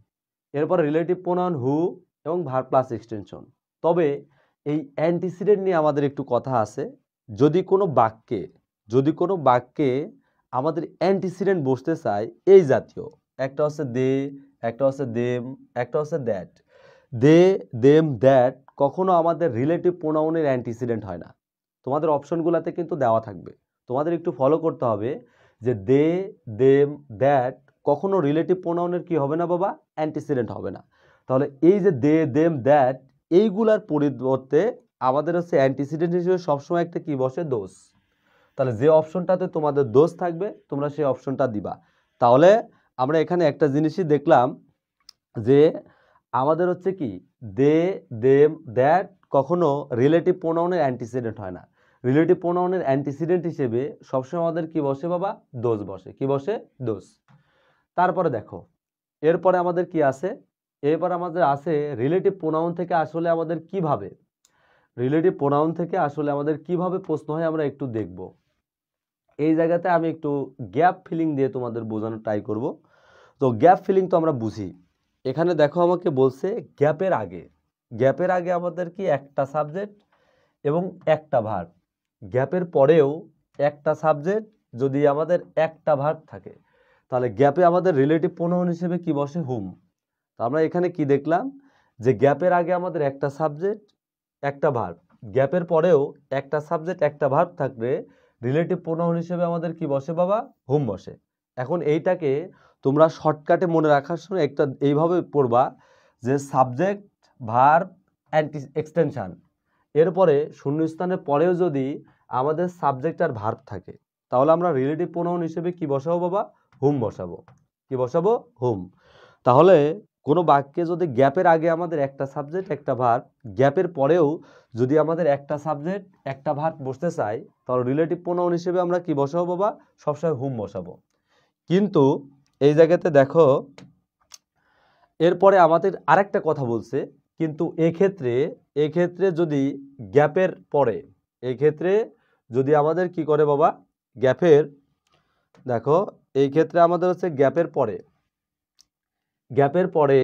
এরপর রিলেটিভ প্রোনাউন হু এবং ভার্ব প্লাস এক্সটেনশন। তবে এই অ্যান্টিসিডেন্ট নিয়ে আমাদের একটু কথা আছে। যদি কোনো বাক্যে আমাদের অ্যান্টিসিডেন্ট বসতে চায় এই জাতীয়, একটা হচ্ছে দে, একটা হচ্ছে দেম, একটা হচ্ছে দ্যাট। দে, দেম, দ্যাট কখনো আমাদের রিলেটিভ প্রোনাউনের অ্যান্টিসিডেন্ট হয় না। তোমাদের অপশনগুলোতে কিন্তু দেওয়া থাকবে, তোমাদের একটু ফলো করতে হবে যে দে, দেম, দ্যাট কখনো রিলেটিভ প্রোনাউনের কি হবে না বাবা, অ্যান্টিসিডেন্ট হবে না। তাহলে এই যে দে, দেম, দ্যাট এইগুলার পরিবর্তে আমাদের হচ্ছে অ্যান্টিসিডেন্ট হিসেবে সবসময় একটা কি বসে, দোষ। তাহলে যে অপশনটাতে তোমাদের দোষ থাকবে তোমরা সেই অপশনটা দিবা। তাহলে আমরা এখানে একটা জিনিসই দেখলাম যে আমাদের হচ্ছে কি দে, দেম, দ্যাট কখনো রিলেটিভ প্রোনাউনের অ্যান্টিসিডেন্ট হয় না। রিলেটিভ প্রোনাউনের অ্যান্টিসিডেন্ট হিসেবে সবসময় আমাদের কি বসে বাবা? দোষ বসে। কি বসে? দোষ। তারপরে দেখো এরপরে আমাদের কি আছে? এরপর আমাদের আছে রিলেটিভ প্রোনাউন থেকে আসলে আমাদের কিভাবে প্রশ্ন হয় আমরা একটু দেখব। এই জায়গাতে আমি একটু গ্যাপ ফিলিং দিয়ে তোমাদের বোঝানোর ট্রাই করব। তো গ্যাপ ফিলিং তো আমরা বুঝি। এখানে দেখো আমাকে বলছে গ্যাপের আগে আমাদের কি একটা সাবজেক্ট এবং একটা ভার্ব। গ্যাপের পরেও একটা সাবজেক্ট যদি আমাদের একটা ভার্ব থাকে তাহলে গ্যাপে আমাদের রিলেটিভ প্রোনাউন হিসেবে কি বসে? হুম। তো আমরা এখানে কি দেখলাম যে গ্যাপের আগে আমাদের একটা সাবজেক্ট একটা ভার্ব, গ্যাপের পরেও একটা সাবজেক্ট একটা ভার্ব থাকলে রিলেটিভ প্রোনাউন হিসেবে আমাদের কি বসে বাবা? হুম বসে। এখন এইটাকে তোমরা শর্টকাটে মনে রাখার সময় একটা এইভাবে পড়বা যে সাবজেক্ট ভার্ব এক্সটেনশন, এরপরে শূন্যস্থানের পরেও যদি আমাদের সাবজেক্ট আর ভার্ব থাকে তাহলে আমরা রিলেটিভ প্রোনাউন হিসেবে কি বসাবো বাবা? হুম বসাবো। কি বসাবো? হুম। তাহলে কোনো বাক্যে যদি গ্যাপের আগে আমাদের একটা সাবজেক্ট একটা ভার্ব, গ্যাপের পরেও যদি আমাদের একটা সাবজেক্ট একটা ভার্ব বসতে চাই তাহলে রিলেটিভ প্রোনাউন হিসেবে আমরা কি বসাবো বাবা? সবসময় হুম বসাবো। কিন্তু এই জায়গাতে দেখো এরপরে আমাদের আরেকটা কথা বলছে, কিন্তু এক্ষেত্রে যদি গ্যাপের পরে যদি আমাদের কি করে বাবা? দেখো এই ক্ষেত্রে আমাদের হচ্ছে গ্যাপের পরে